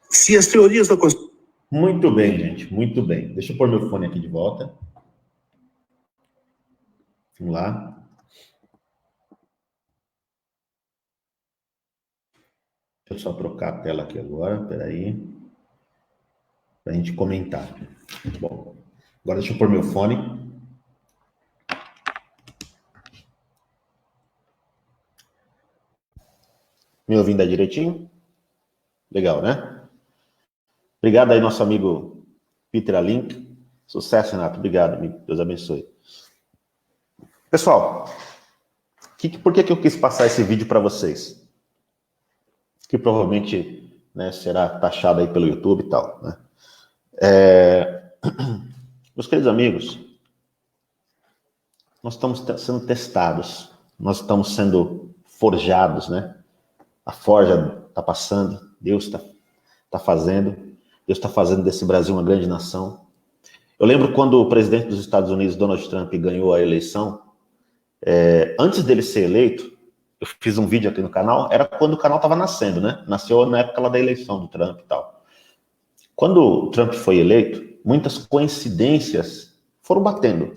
Se as teorias da conspiração... Muito bem, gente, muito bem. Deixa eu pôr meu fone aqui de volta. Vamos lá. Deixa eu só trocar a tela aqui agora, peraí. Para a gente comentar. Bom, agora deixa eu pôr meu fone. Me ouvindo aí direitinho? Legal, né? Obrigado aí, nosso amigo Peter Alink. Sucesso, Renato. Obrigado, Deus abençoe. Pessoal, por que eu quis passar esse vídeo para vocês? Que provavelmente, né, será taxado aí pelo YouTube e tal, né? Meus queridos amigos, nós estamos sendo testados, nós estamos sendo forjados, né? A forja está passando, Deus está fazendo, Deus está fazendo desse Brasil uma grande nação. Eu lembro quando o presidente dos Estados Unidos, Donald Trump, ganhou a eleição, antes dele ser eleito, eu fiz um vídeo aqui no canal, era quando o canal estava nascendo, né? Nasceu na época lá da eleição do Trump e tal. Quando o Trump foi eleito, muitas coincidências foram batendo.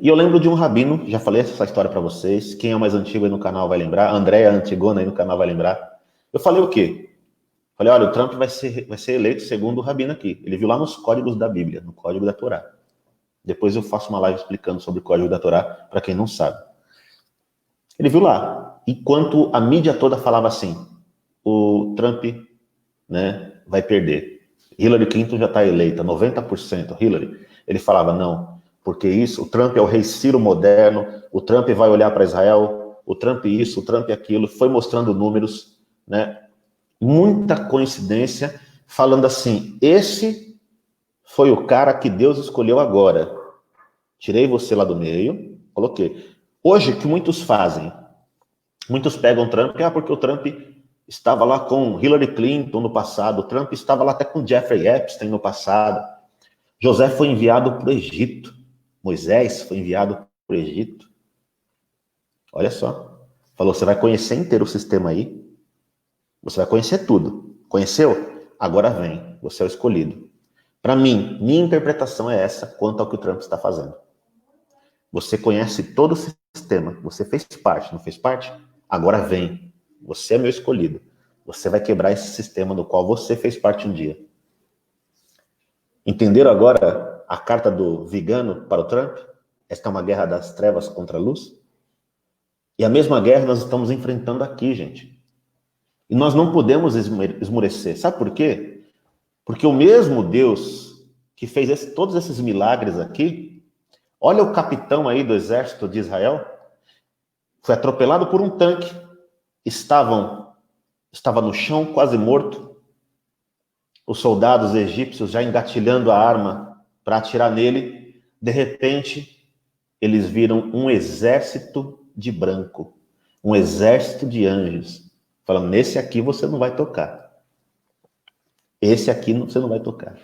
E eu lembro de um rabino, já falei essa história para vocês, quem é mais antigo aí no canal vai lembrar, a Andréa Antigona aí no canal vai lembrar. Eu falei o quê? Falei, olha, o Trump vai ser eleito segundo o rabino aqui. Ele viu lá nos códigos da Bíblia, no código da Torá. Depois eu faço uma live explicando sobre o código da Torá, para quem não sabe. Ele viu lá, enquanto a mídia toda falava assim, o Trump, né, vai perder. Hillary Clinton já está eleita, 90% Hillary. Ele falava, não, porque isso, o Trump é o rei Ciro moderno, o Trump vai olhar para Israel, o Trump isso, o Trump aquilo, foi mostrando números, né? Muita coincidência, falando assim, esse foi o cara que Deus escolheu agora. Tirei você lá do meio, coloquei. Hoje, o que muitos fazem? Muitos pegam o Trump, porque o Trump estava lá com Hillary Clinton no passado, o Trump estava lá até com Jeffrey Epstein no passado. José foi enviado para o Egito. Moisés foi enviado para o Egito. Olha só. Falou, você vai conhecer inteiro o sistema aí. Você vai conhecer tudo. Conheceu? Agora vem. Você é o escolhido. Para mim, minha interpretação é essa quanto ao que o Trump está fazendo. Você conhece todo o sistema. Você fez parte, não fez parte? Agora vem. Você é meu escolhido. Você vai quebrar esse sistema do qual você fez parte um dia. Entenderam agora a carta do Vigano para o Trump? Esta é uma guerra das trevas contra a luz? E a mesma guerra nós estamos enfrentando aqui, gente. E nós não podemos esmorecer. Sabe por quê? Porque o mesmo Deus que fez todos esses milagres aqui, olha o capitão aí do exército de Israel, foi atropelado por um tanque, estava no chão, quase morto, os soldados egípcios já engatilhando a arma para atirar nele, de repente, eles viram um exército de branco, um exército de anjos, falando, nesse aqui você não vai tocar. Esse aqui você não vai tocar.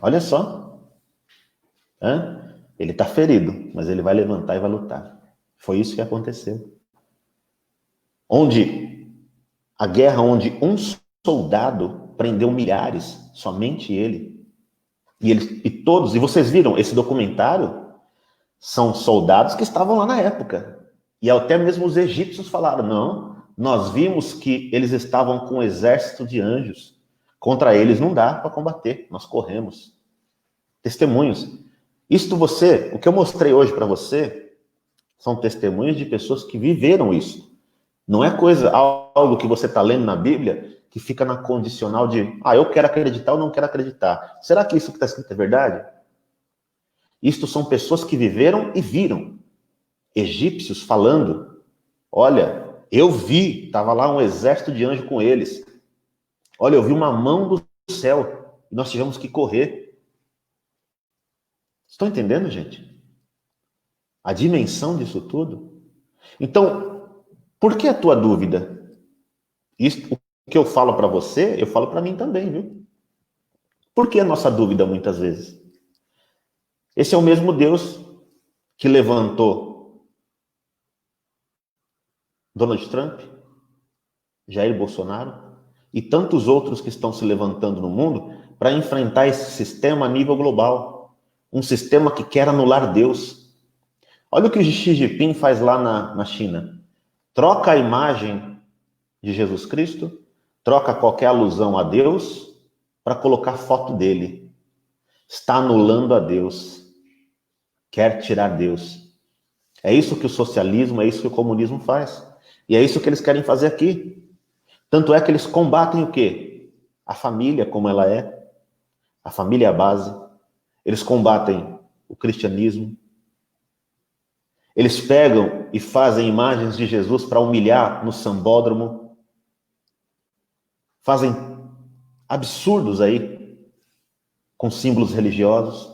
Olha só. Ele está ferido, mas ele vai levantar e vai lutar. Foi isso que aconteceu. A guerra onde um soldado prendeu milhares, somente ele. E vocês viram, esse documentário são soldados que estavam lá na época. E até mesmo os egípcios falaram, não, nós vimos que eles estavam com um exército de anjos. Contra eles não dá para combater, nós corremos. Testemunhos. O que eu mostrei hoje para você, são testemunhos de pessoas que viveram isso. Não é algo que você está lendo na Bíblia, que fica na condicional de, eu quero acreditar ou não quero acreditar. Será que isso que está escrito é verdade? Isto são pessoas que viveram e viram. Egípcios falando, olha, eu vi, estava lá um exército de anjos com eles. Olha, eu vi uma mão do céu e nós tivemos que correr. Estão entendendo, gente? A dimensão disso tudo? Então, por que a tua dúvida? O que eu falo para você, eu falo para mim também, viu? Por que a nossa dúvida muitas vezes? Esse é o mesmo Deus que levantou Donald Trump, Jair Bolsonaro e tantos outros que estão se levantando no mundo para enfrentar esse sistema a nível global. Um sistema que quer anular Deus. Olha o que o Xi Jinping faz lá na China. Troca a imagem de Jesus Cristo, troca qualquer alusão a Deus para colocar foto dele. Está anulando a Deus. Quer tirar Deus. É isso que o socialismo, é isso que o comunismo faz. E é isso que eles querem fazer aqui. Tanto é que eles combatem o quê? a família como ela é. A família é a base. Eles combatem o cristianismo. Eles pegam e fazem imagens de Jesus para humilhar no sambódromo. Fazem absurdos aí, com símbolos religiosos.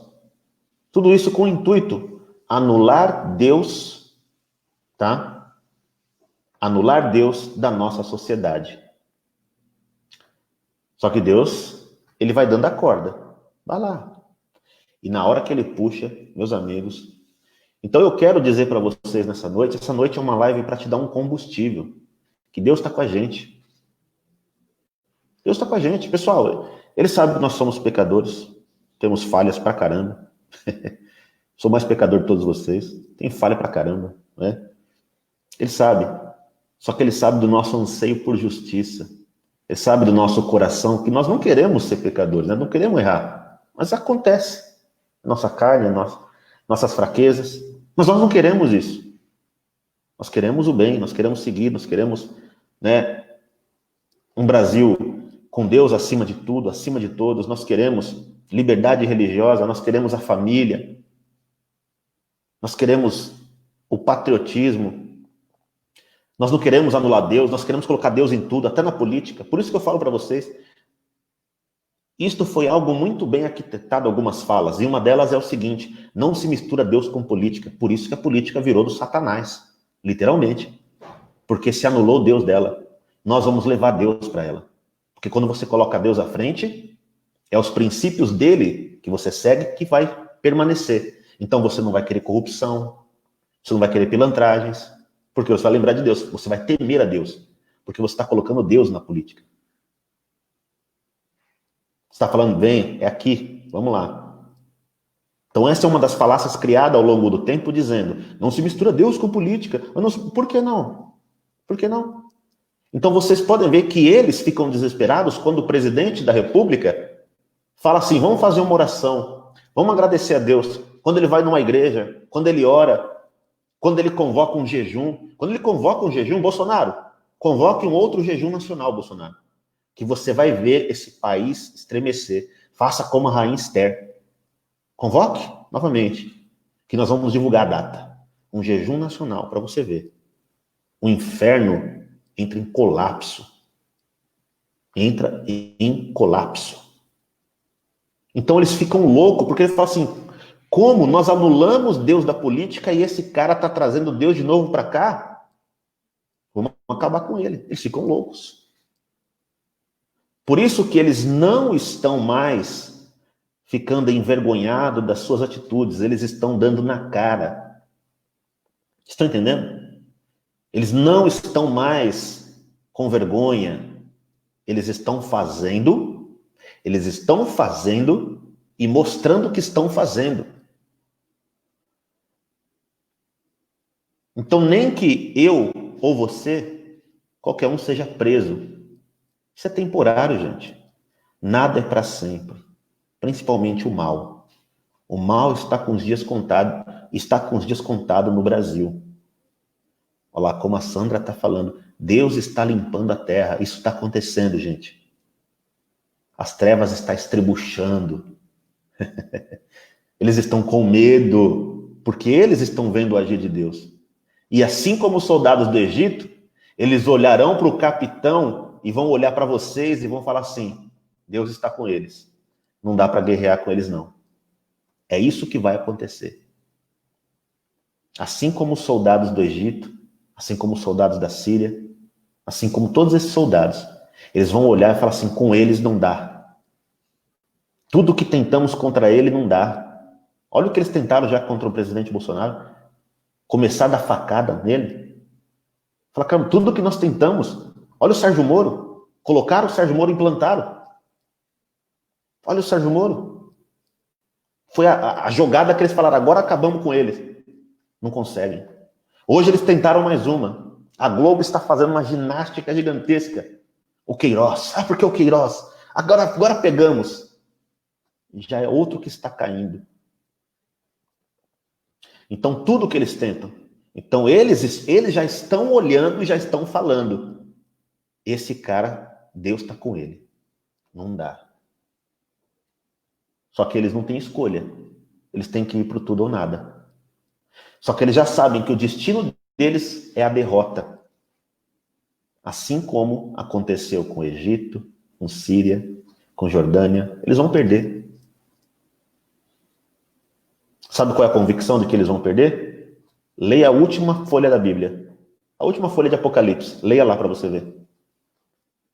Tudo isso com o intuito anular Deus, tá? Anular Deus da nossa sociedade. Só que Deus, ele vai dando a corda. Vai lá. E na hora que ele puxa, meus amigos... Então eu quero dizer para vocês nessa noite, essa noite é uma live para te dar um combustível. Que Deus está com a gente. Deus está com a gente. Pessoal, ele sabe que nós somos pecadores. Temos falhas pra caramba. Sou mais pecador de todos vocês. Tem falha pra caramba, né? Ele sabe. Só que ele sabe do nosso anseio por justiça. Ele sabe do nosso coração que nós não queremos ser pecadores, né? Não queremos errar. Mas acontece. Nossa carne, nossas fraquezas. Mas nós não queremos isso. Nós queremos o bem, nós queremos seguir, nós queremos, né, um Brasil com Deus acima de tudo, acima de todos. Nós queremos liberdade religiosa, nós queremos a família. Nós queremos o patriotismo. Nós não queremos anular Deus, nós queremos colocar Deus em tudo, até na política. Por isso que eu falo para vocês, isto foi algo muito bem arquitetado, algumas falas, e uma delas é o seguinte: não se mistura Deus com política. Por isso que a política virou do Satanás, literalmente. Porque se anulou Deus dela. Nós vamos levar Deus para ela. Porque quando você coloca Deus à frente, é os princípios dele que você segue que vai permanecer. Então você não vai querer corrupção, você não vai querer pilantragens, porque você vai lembrar de Deus, você vai temer a Deus, porque você está colocando Deus na política. Você está falando, bem, é aqui, vamos lá. Então essa é uma das falácias criadas ao longo do tempo, dizendo, não se mistura Deus com política. Por que não? Por que não? Então vocês podem ver que eles ficam desesperados quando o presidente da República fala assim, vamos fazer uma oração, vamos agradecer a Deus. Quando ele vai numa igreja, quando ele ora, quando ele convoca um jejum. Quando ele convoca um jejum, Bolsonaro, convoque um outro jejum nacional, Bolsonaro. Que você vai ver esse país estremecer. Faça como a rainha Esther. Convoque novamente, que nós vamos divulgar a data. Um jejum nacional, para você ver. O inferno entra em colapso. Entra em colapso. Então eles ficam loucos, porque eles falam assim, como nós anulamos Deus da política e esse cara está trazendo Deus de novo para cá? Vamos acabar com ele. Eles ficam loucos. Por isso que eles não estão mais ficando envergonhados das suas atitudes, eles estão dando na cara. Estão entendendo? Eles não estão mais com vergonha, eles estão fazendo e mostrando que estão fazendo. Então nem que eu ou você, qualquer um seja preso. Isso é temporário, gente. Nada é para sempre. Principalmente o mal. O mal está com os dias contados no Brasil. Olha lá como a Sandra está falando. Deus está limpando a terra. Isso está acontecendo, gente. As trevas estão estribuchando. Eles estão com medo, porque eles estão vendo o agir de Deus. E assim como os soldados do Egito, eles olharão para o capitão e vão olhar para vocês e vão falar assim, Deus está com eles. Não dá para guerrear com eles, não. É isso que vai acontecer. Assim como os soldados do Egito, assim como os soldados da Síria, assim como todos esses soldados, eles vão olhar e falar assim, com eles não dá. Tudo que tentamos contra ele não dá. Olha o que eles tentaram já contra o presidente Bolsonaro. Começar a dar facada nele. Falar, cara, tudo que nós tentamos. Olha o Sérgio Moro. Colocaram o Sérgio Moro e implantaram. Olha o Sérgio Moro. Foi a jogada que eles falaram, agora acabamos com eles. Não conseguem. Hoje eles tentaram mais uma. A Globo está fazendo uma ginástica gigantesca. O Queiroz. Ah, porque o Queiroz? Agora pegamos. Já é outro que está caindo. Então, tudo que eles tentam. Então, eles já estão olhando e já estão falando. Esse cara, Deus está com ele. Não dá. Só que eles não têm escolha. Eles têm que ir para o tudo ou nada. Só que eles já sabem que o destino deles é a derrota. Assim como aconteceu com o Egito, com Síria, com Jordânia. Eles vão perder. Sabe qual é a convicção de que eles vão perder? Leia a última folha da Bíblia. A última folha de Apocalipse. Leia lá para você ver.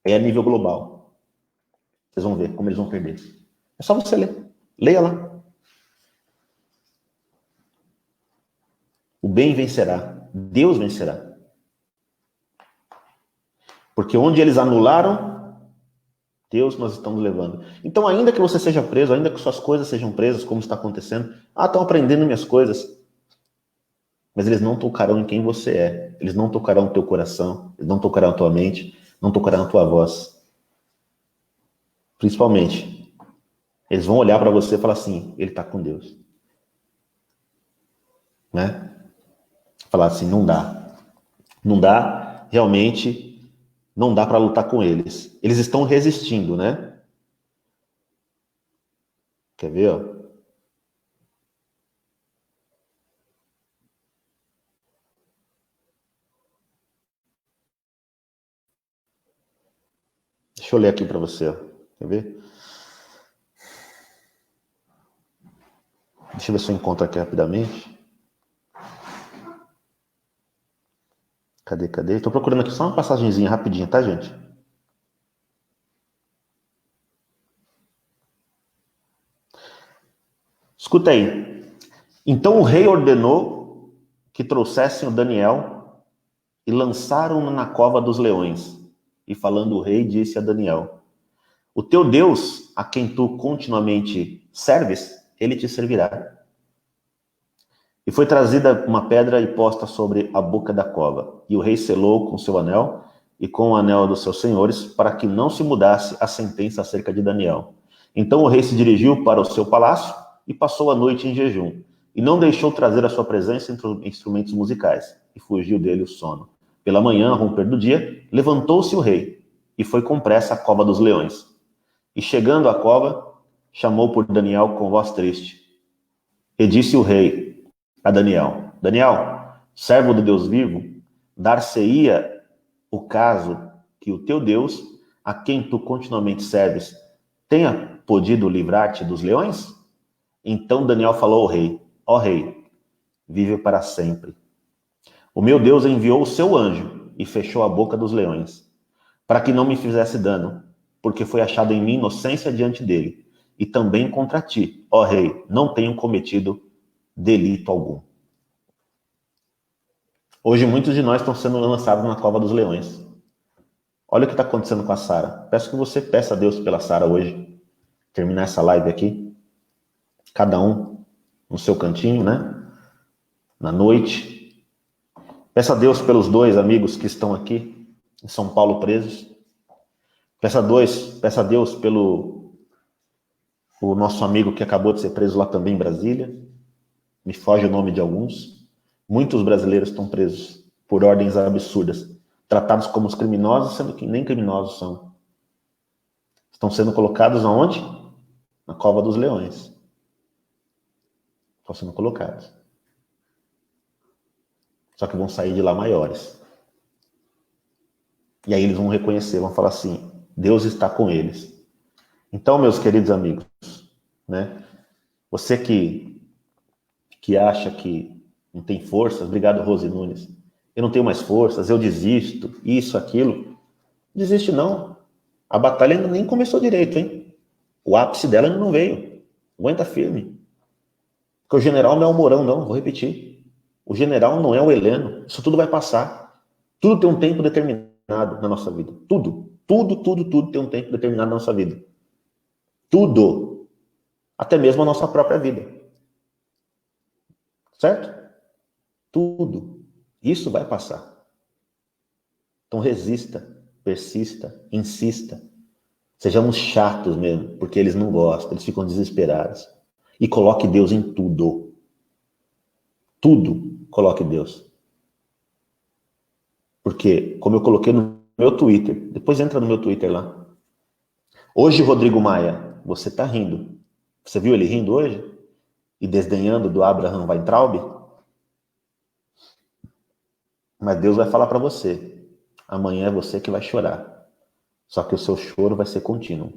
É a nível global. Vocês vão ver como eles vão perder. É só você ler. Leia lá. O bem vencerá. Deus vencerá. Porque onde eles anularam, Deus nós estamos levando. Então, ainda que você seja preso, ainda que suas coisas sejam presas, como está acontecendo, estão aprendendo minhas coisas. Mas eles não tocarão em quem você é. Eles não tocarão no teu coração. Eles não tocarão na tua mente. Não tocarão na tua voz. Principalmente, eles vão olhar para você e falar assim, ele está com Deus. Né? Falar assim, não dá. Não dá, realmente, não dá para lutar com eles. Eles estão resistindo, né? Quer ver, ó? Deixa eu ler aqui para você, ó. Quer ver? Deixa eu ver se eu encontro aqui rapidamente. Cadê? Estou procurando aqui só uma passagenzinha rapidinha, tá, gente? Escuta aí. Então o rei ordenou que trouxessem o Daniel e lançaram-no na cova dos leões. E falando o rei, disse a Daniel, o teu Deus, a quem tu continuamente serves, ele te servirá. E foi trazida uma pedra e posta sobre a boca da cova. E o rei selou com seu anel e com o anel dos seus senhores, para que não se mudasse a sentença acerca de Daniel. Então o rei se dirigiu para o seu palácio e passou a noite em jejum. E não deixou trazer à sua presença instrumentos musicais. E fugiu dele o sono. Pela manhã, ao romper do dia, levantou-se o rei e foi com pressa à cova dos leões. E chegando à cova, chamou por Daniel com voz triste. E disse o rei a Daniel, Daniel, servo do Deus vivo, dar-se-ia o caso que o teu Deus, a quem tu continuamente serves, tenha podido livrar-te dos leões? Então Daniel falou ao rei, ó rei, vive para sempre. O meu Deus enviou o seu anjo e fechou a boca dos leões, para que não me fizesse dano, porque foi achado em mim inocência diante dele, e também contra ti, ó rei, não tenho cometido delito algum. Hoje muitos de nós estão sendo lançados na cova dos leões. Olha o que está acontecendo com a Sara. Peço que você peça a Deus pela Sara hoje. Terminar essa live aqui. Cada um no seu cantinho, né? Na noite. Peça a Deus pelos dois amigos que estão aqui em São Paulo presos. Peça a Deus pelo o nosso amigo que acabou de ser preso lá também em Brasília. Me foge o nome de alguns. Muitos brasileiros estão presos por ordens absurdas, tratados como os criminosos, sendo que nem criminosos são. Estão sendo colocados aonde? Na cova dos leões. Estão sendo colocados. Só que vão sair de lá maiores. E aí eles vão reconhecer, vão falar assim, Deus está com eles. Então, meus queridos amigos, né? Você que acha que não tem forças, obrigado, Rose Nunes. Eu não tenho mais forças, eu desisto, isso, aquilo. Desiste não. A batalha ainda nem começou direito, hein? O ápice dela ainda não veio. Aguenta firme. Porque o general não é o Mourão, não, vou repetir. O general não é o Heleno. Isso tudo vai passar. Tudo tem um tempo determinado na nossa vida. Tudo tem um tempo determinado na nossa vida. Tudo. Até mesmo a nossa própria vida. Certo? Tudo. Isso vai passar. Então resista, persista, insista. Sejamos chatos mesmo, porque eles não gostam, eles ficam desesperados. E coloque Deus em tudo. Tudo coloque Deus. Porque, como eu coloquei no meu Twitter, depois entra no meu Twitter lá. Hoje, Rodrigo Maia, você está rindo. Você viu ele rindo hoje? E desdenhando do Abraham Weintraub? Mas Deus vai falar para você. Amanhã é você que vai chorar. Só que o seu choro vai ser contínuo.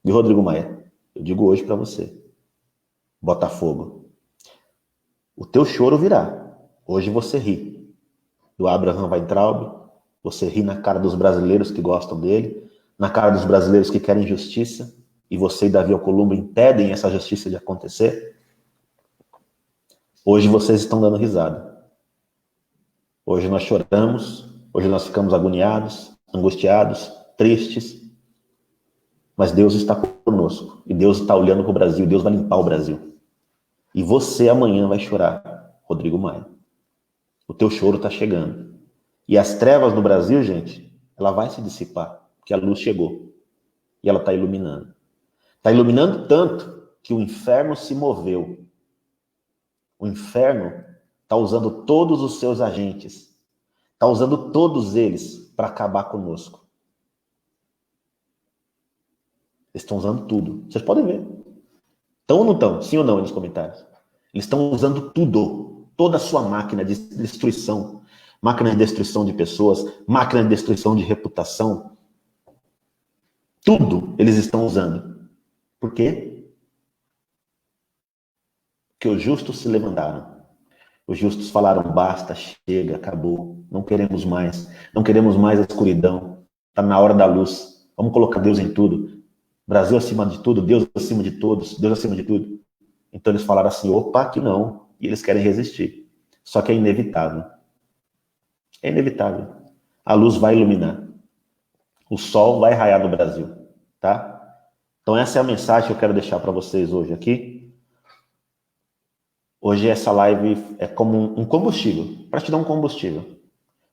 E Rodrigo Maia, eu digo hoje para você. Botafogo. O teu choro virá. Hoje você ri do Abraham Weintraub. Você ri na cara dos brasileiros que gostam dele. Na cara dos brasileiros que querem justiça. E você e Davi Alcolumbre impedem essa justiça de acontecer. Hoje vocês estão dando risada. Hoje nós choramos. Hoje nós ficamos agoniados, angustiados, tristes. Mas Deus está conosco. E Deus está olhando para o Brasil. Deus vai limpar o Brasil. E você amanhã vai chorar, Rodrigo Maia. O teu choro está chegando. E as trevas no Brasil, gente, ela vai se dissipar. Porque a luz chegou. E ela está iluminando. Está iluminando tanto que o inferno se moveu. O inferno está usando todos os seus agentes. Está usando todos eles para acabar conosco. Eles estão usando tudo. Vocês podem ver. Estão ou não estão? Sim ou não nos comentários? Eles estão usando tudo. Toda a sua máquina de destruição. Máquina de destruição de pessoas. Máquina de destruição de reputação. Tudo eles estão usando. Por quê? Porque os justos se levantaram. Os justos falaram, basta, chega, acabou. Não queremos mais. Não queremos mais a escuridão. Está na hora da luz. Vamos colocar Deus em tudo. Brasil acima de tudo, Deus acima de todos, Deus acima de tudo. Então eles falaram assim, opa, que não. E eles querem resistir. Só que é inevitável. É inevitável. A luz vai iluminar. O sol vai raiar no Brasil. Tá? Então essa é a mensagem que eu quero deixar para vocês hoje aqui. Hoje essa live é como um combustível, para te dar um combustível.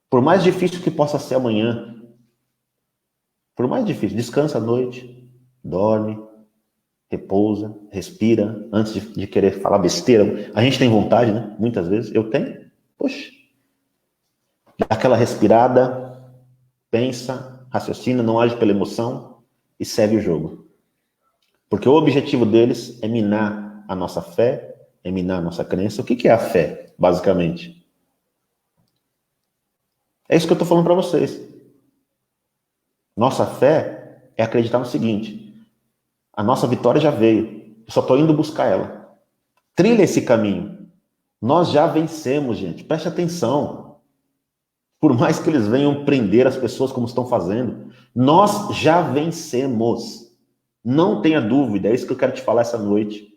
Por mais difícil que possa ser amanhã, por mais difícil, descansa à noite, dorme, repousa, respira, antes de querer falar besteira. A gente tem vontade, né? Muitas vezes, eu tenho. Poxa. Dá aquela respirada, pensa, raciocina, não age pela emoção e segue o jogo. Porque o objetivo deles é minar a nossa fé, é minar a nossa crença. O que é a fé, basicamente? É isso que eu estou falando para vocês. Nossa fé é acreditar no seguinte: a nossa vitória já veio, eu só estou indo buscar ela. Trilha esse caminho. Nós já vencemos, gente. Preste atenção. Por mais que eles venham prender as pessoas como estão fazendo, nós já vencemos. Não tenha dúvida, é isso que eu quero te falar essa noite.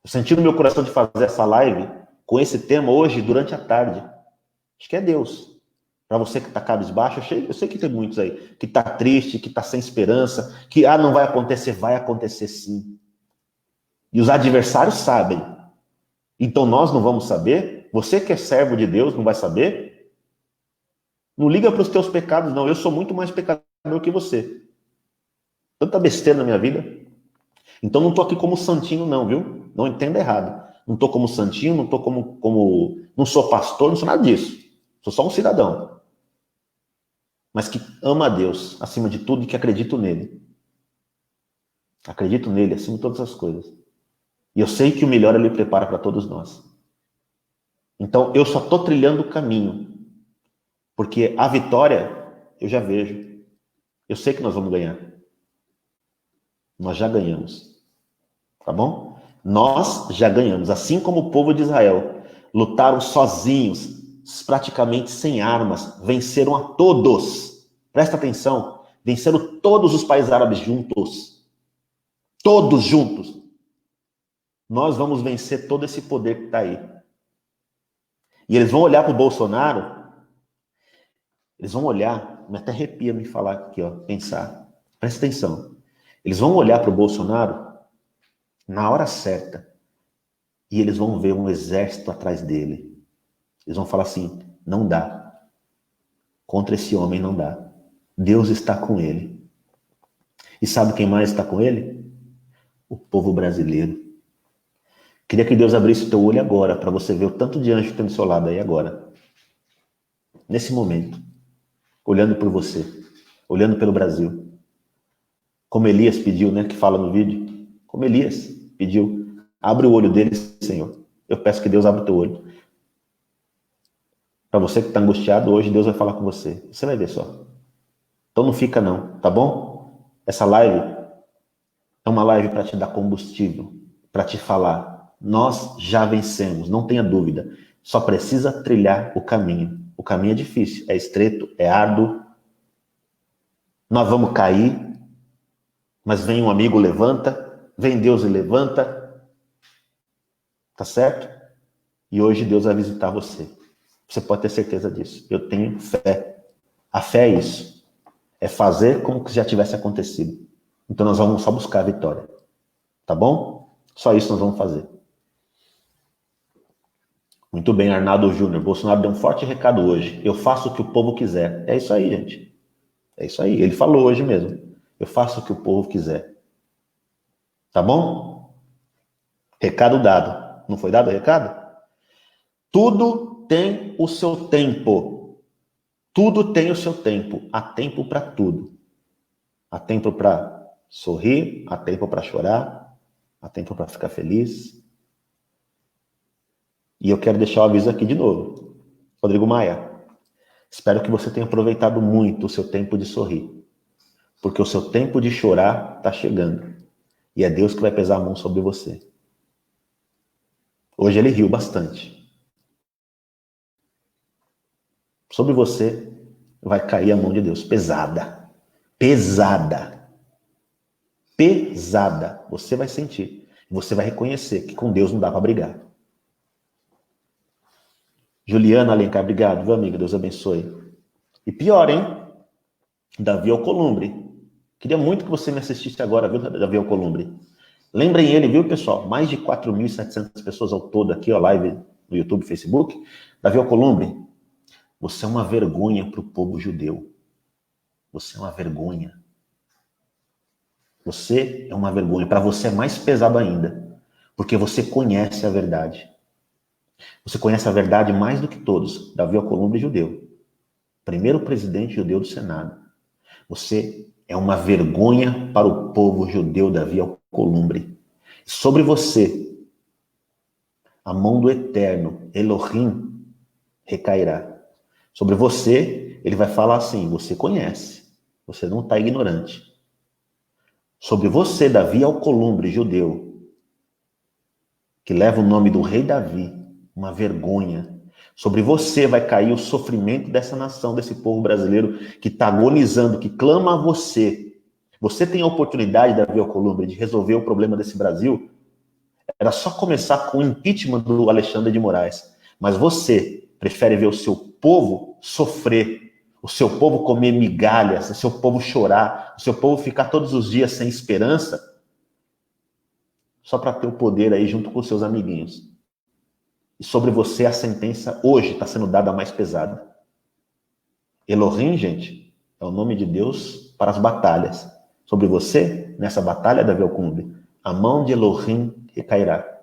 Eu senti no meu coração de fazer essa live com esse tema hoje, durante a tarde. Acho que é Deus. Para você que está cabisbaixo, eu sei que tem muitos aí, que está triste, que está sem esperança, que não vai acontecer sim. E os adversários sabem. Então nós não vamos saber? Você que é servo de Deus não vai saber? Não liga para os teus pecados, não. Eu sou muito mais pecador que você. Tanta besteira na minha vida. Então não estou aqui como santinho não, viu? Não entenda errado. Não estou como santinho, não estou como... Não sou pastor, não sou nada disso. Sou só um cidadão. Mas que ama a Deus acima de tudo e que acredito nele. Acredito nele acima de todas as coisas. E eu sei que o melhor ele prepara para todos nós. Então eu só estou trilhando o caminho. Porque a vitória eu já vejo. Eu sei que nós vamos ganhar. Nós já ganhamos. Tá bom? Nós já ganhamos. Assim como o povo de Israel lutaram sozinhos, praticamente sem armas, venceram a todos. Presta atenção. Venceram todos os países árabes juntos. Todos juntos. Nós vamos vencer todo esse poder que está aí. E eles vão olhar para o Bolsonaro. Eles vão olhar, me até arrepia me falar aqui, ó, pensar. Presta atenção. Eles vão olhar para o Bolsonaro na hora certa e eles vão ver um exército atrás dele. Eles vão falar assim, não dá. Contra esse homem não dá. Deus está com ele. E sabe quem mais está com ele? O povo brasileiro. Queria que Deus abrisse o teu olho agora para você ver o tanto de anjo que tem do seu lado aí agora. Nesse momento. Olhando por você. Olhando pelo Brasil. Como Elias pediu, né? Que fala no vídeo. Como Elias pediu. Abre o olho deles, Senhor. Eu peço que Deus abra o teu olho. Para você que está angustiado, hoje Deus vai falar com você. Você vai ver só. Então não fica não, tá bom? Essa live é uma live para te dar combustível, para te falar. Nós já vencemos, não tenha dúvida. Só precisa trilhar o caminho. O caminho é difícil, é estreito, é árduo. Nós vamos cair, mas vem um amigo, levanta. Vem Deus e levanta. Tá certo? E hoje Deus vai visitar você. Você pode ter certeza disso. Eu tenho fé. A fé é isso. É fazer como se já tivesse acontecido. Então nós vamos só buscar a vitória. Tá bom? Só isso nós vamos fazer. Muito bem, Arnaldo Júnior. Bolsonaro deu um forte recado hoje. Eu faço o que o povo quiser. É isso aí, gente. É isso aí. Ele falou hoje mesmo. Eu faço o que o povo quiser. Tá bom? Recado dado. Não foi dado o recado? Tudo tem o seu tempo. Tudo tem o seu tempo. Há tempo para tudo. Há tempo para sorrir, há tempo para chorar, há tempo para ficar feliz. E eu quero deixar o aviso aqui de novo. Rodrigo Maia, espero que você tenha aproveitado muito o seu tempo de sorrir. Porque o seu tempo de chorar está chegando. E é Deus que vai pesar a mão sobre você. Hoje ele riu bastante. Sobre você vai cair a mão de Deus, pesada. Pesada. Pesada. Você vai sentir. Você vai reconhecer que com Deus não dá para brigar. Juliana Alencar, obrigado, viu, amiga? Deus abençoe. E pior, hein? Davi Alcolumbre. Queria muito que você me assistisse agora, viu, Davi Alcolumbre? Lembrem ele, viu, pessoal? Mais de 4.700 pessoas ao todo aqui, ó, live no YouTube, Facebook. Davi Alcolumbre, você é uma vergonha para o povo judeu. Você é uma vergonha. Você é uma vergonha. Para você é mais pesado ainda. Porque você conhece a verdade. Você conhece a verdade mais do que todos. Davi Alcolumbre, judeu. Primeiro presidente judeu do Senado. Você é uma vergonha para o povo judeu, Davi Alcolumbre. Sobre você, a mão do Eterno, Elohim, recairá. Sobre você, ele vai falar assim, você conhece, você não está ignorante. Sobre você, Davi Alcolumbre, judeu, que leva o nome do rei Davi, uma vergonha. Sobre você vai cair o sofrimento dessa nação, desse povo brasileiro que está agonizando, que clama a você. Você tem a oportunidade, Davi Alcolumbre, de resolver o problema desse Brasil. Era só começar com o impeachment do Alexandre de Moraes. Mas você prefere ver o seu povo sofrer, o seu povo comer migalhas, o seu povo chorar, o seu povo ficar todos os dias sem esperança, só para ter o poder aí junto com os seus amiguinhos. E sobre você a sentença hoje está sendo dada mais pesada. Elohim, gente, é o nome de Deus para as batalhas. Sobre você, nessa batalha, Davi Alcolumbre, a mão de Elohim recairá.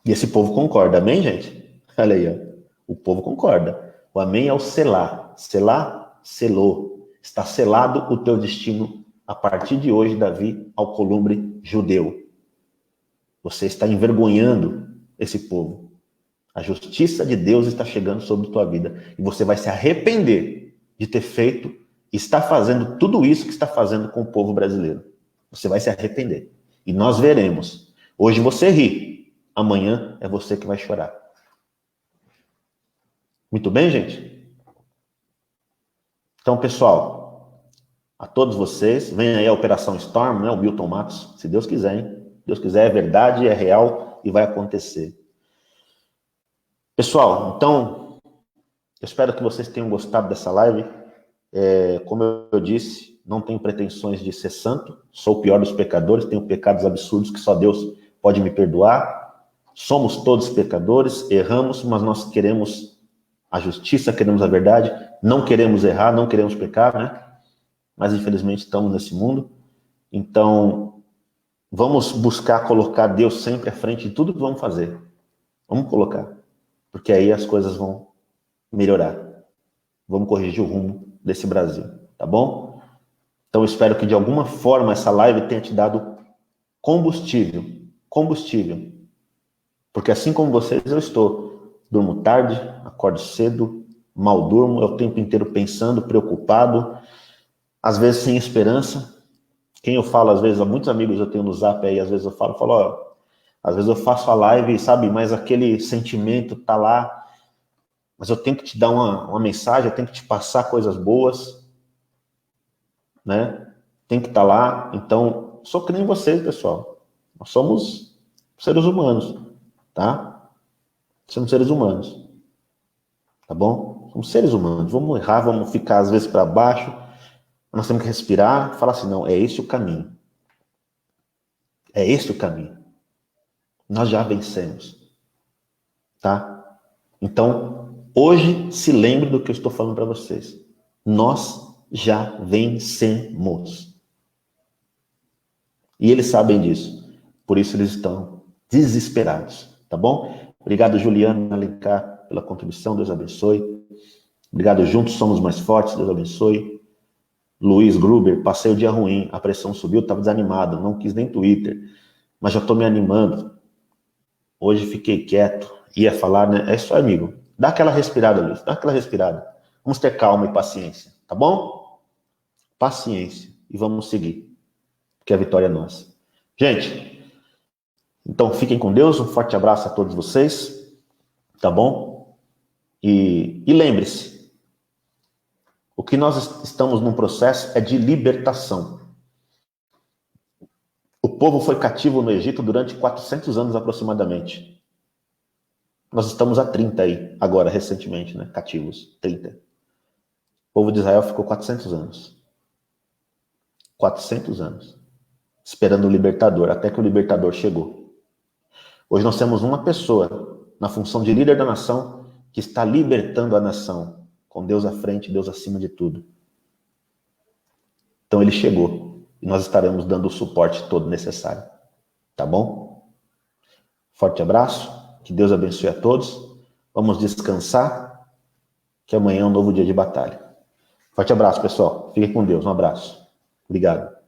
E esse povo concorda, amém, gente? Olha aí, ó. O povo concorda. O amém é o selá. Selá, selou. Está selado o teu destino a partir de hoje, Davi Alcolumbre, judeu. Você está envergonhando esse povo. A justiça de Deus está chegando sobre tua vida. E você vai se arrepender de ter feito e estar fazendo tudo isso que está fazendo com o povo brasileiro. Você vai se arrepender. E nós veremos. Hoje você ri. Amanhã é você que vai chorar. Muito bem, gente? Então, pessoal, a todos vocês, vem aí a Operação Storm, né? O Milton Matos, se Deus quiser, hein? Se Deus quiser, é verdade, é real e vai acontecer. Pessoal, então, eu espero que vocês tenham gostado dessa live. Como eu disse, não tenho pretensões de ser santo, sou o pior dos pecadores, tenho pecados absurdos que só Deus pode me perdoar. Somos todos pecadores, erramos, mas nós queremos a justiça, queremos a verdade, não queremos errar, não queremos pecar, né? Mas infelizmente estamos nesse mundo. Então, vamos buscar colocar Deus sempre à frente de tudo que vamos fazer. Vamos colocar, porque aí as coisas vão melhorar. Vamos corrigir o rumo desse Brasil, tá bom? Então eu espero que de alguma forma essa live tenha te dado combustível. Combustível. Porque assim como vocês, eu estou. Durmo tarde, acordo cedo, mal durmo, é o tempo inteiro pensando, preocupado, às vezes sem esperança. Quem eu falo, às vezes, há muitos amigos eu tenho no Zap aí, às vezes eu falo, ó, às vezes eu faço a live, sabe, mas aquele sentimento tá lá, mas eu tenho que te dar uma mensagem, eu tenho que te passar coisas boas, né? Tem que estar lá. Então, sou que nem vocês, pessoal. Nós somos seres humanos, tá? Somos seres humanos, tá bom? Somos seres humanos. Vamos errar, vamos ficar às vezes para baixo. Nós temos que respirar, falar assim, não, é esse o caminho. É esse o caminho. Nós já vencemos, tá? Então, hoje se lembre do que eu estou falando para vocês. Nós já vencemos. E eles sabem disso. Por isso eles estão desesperados, tá bom? Obrigado, Juliana Alencar, pela contribuição, Deus abençoe. Obrigado, juntos somos mais fortes, Deus abençoe. Luiz Gruber, passei o dia ruim, a pressão subiu, estava desanimado, não quis nem Twitter, mas já estou me animando. Hoje fiquei quieto, ia falar, né? É isso aí, amigo. Dá aquela respirada, Luiz, dá aquela respirada. Vamos ter calma e paciência, tá bom? Paciência, e vamos seguir, porque a vitória é nossa. Gente, então fiquem com Deus, um forte abraço a todos vocês, tá bom? E lembre-se, o que nós estamos num processo é de libertação. O povo foi cativo no Egito durante 400 anos aproximadamente. Nós estamos há 30 aí, agora, recentemente, né? Cativos, 30. O povo de Israel ficou 400 anos. 400 anos. Esperando o libertador, até que o libertador chegou. Hoje nós temos uma pessoa, na função de líder da nação, que está libertando a nação, com Deus à frente, Deus acima de tudo. Então ele chegou, e nós estaremos dando o suporte todo necessário. Tá bom? Forte abraço, que Deus abençoe a todos. Vamos descansar, que amanhã é um novo dia de batalha. Forte abraço, pessoal. Fiquem com Deus, um abraço. Obrigado.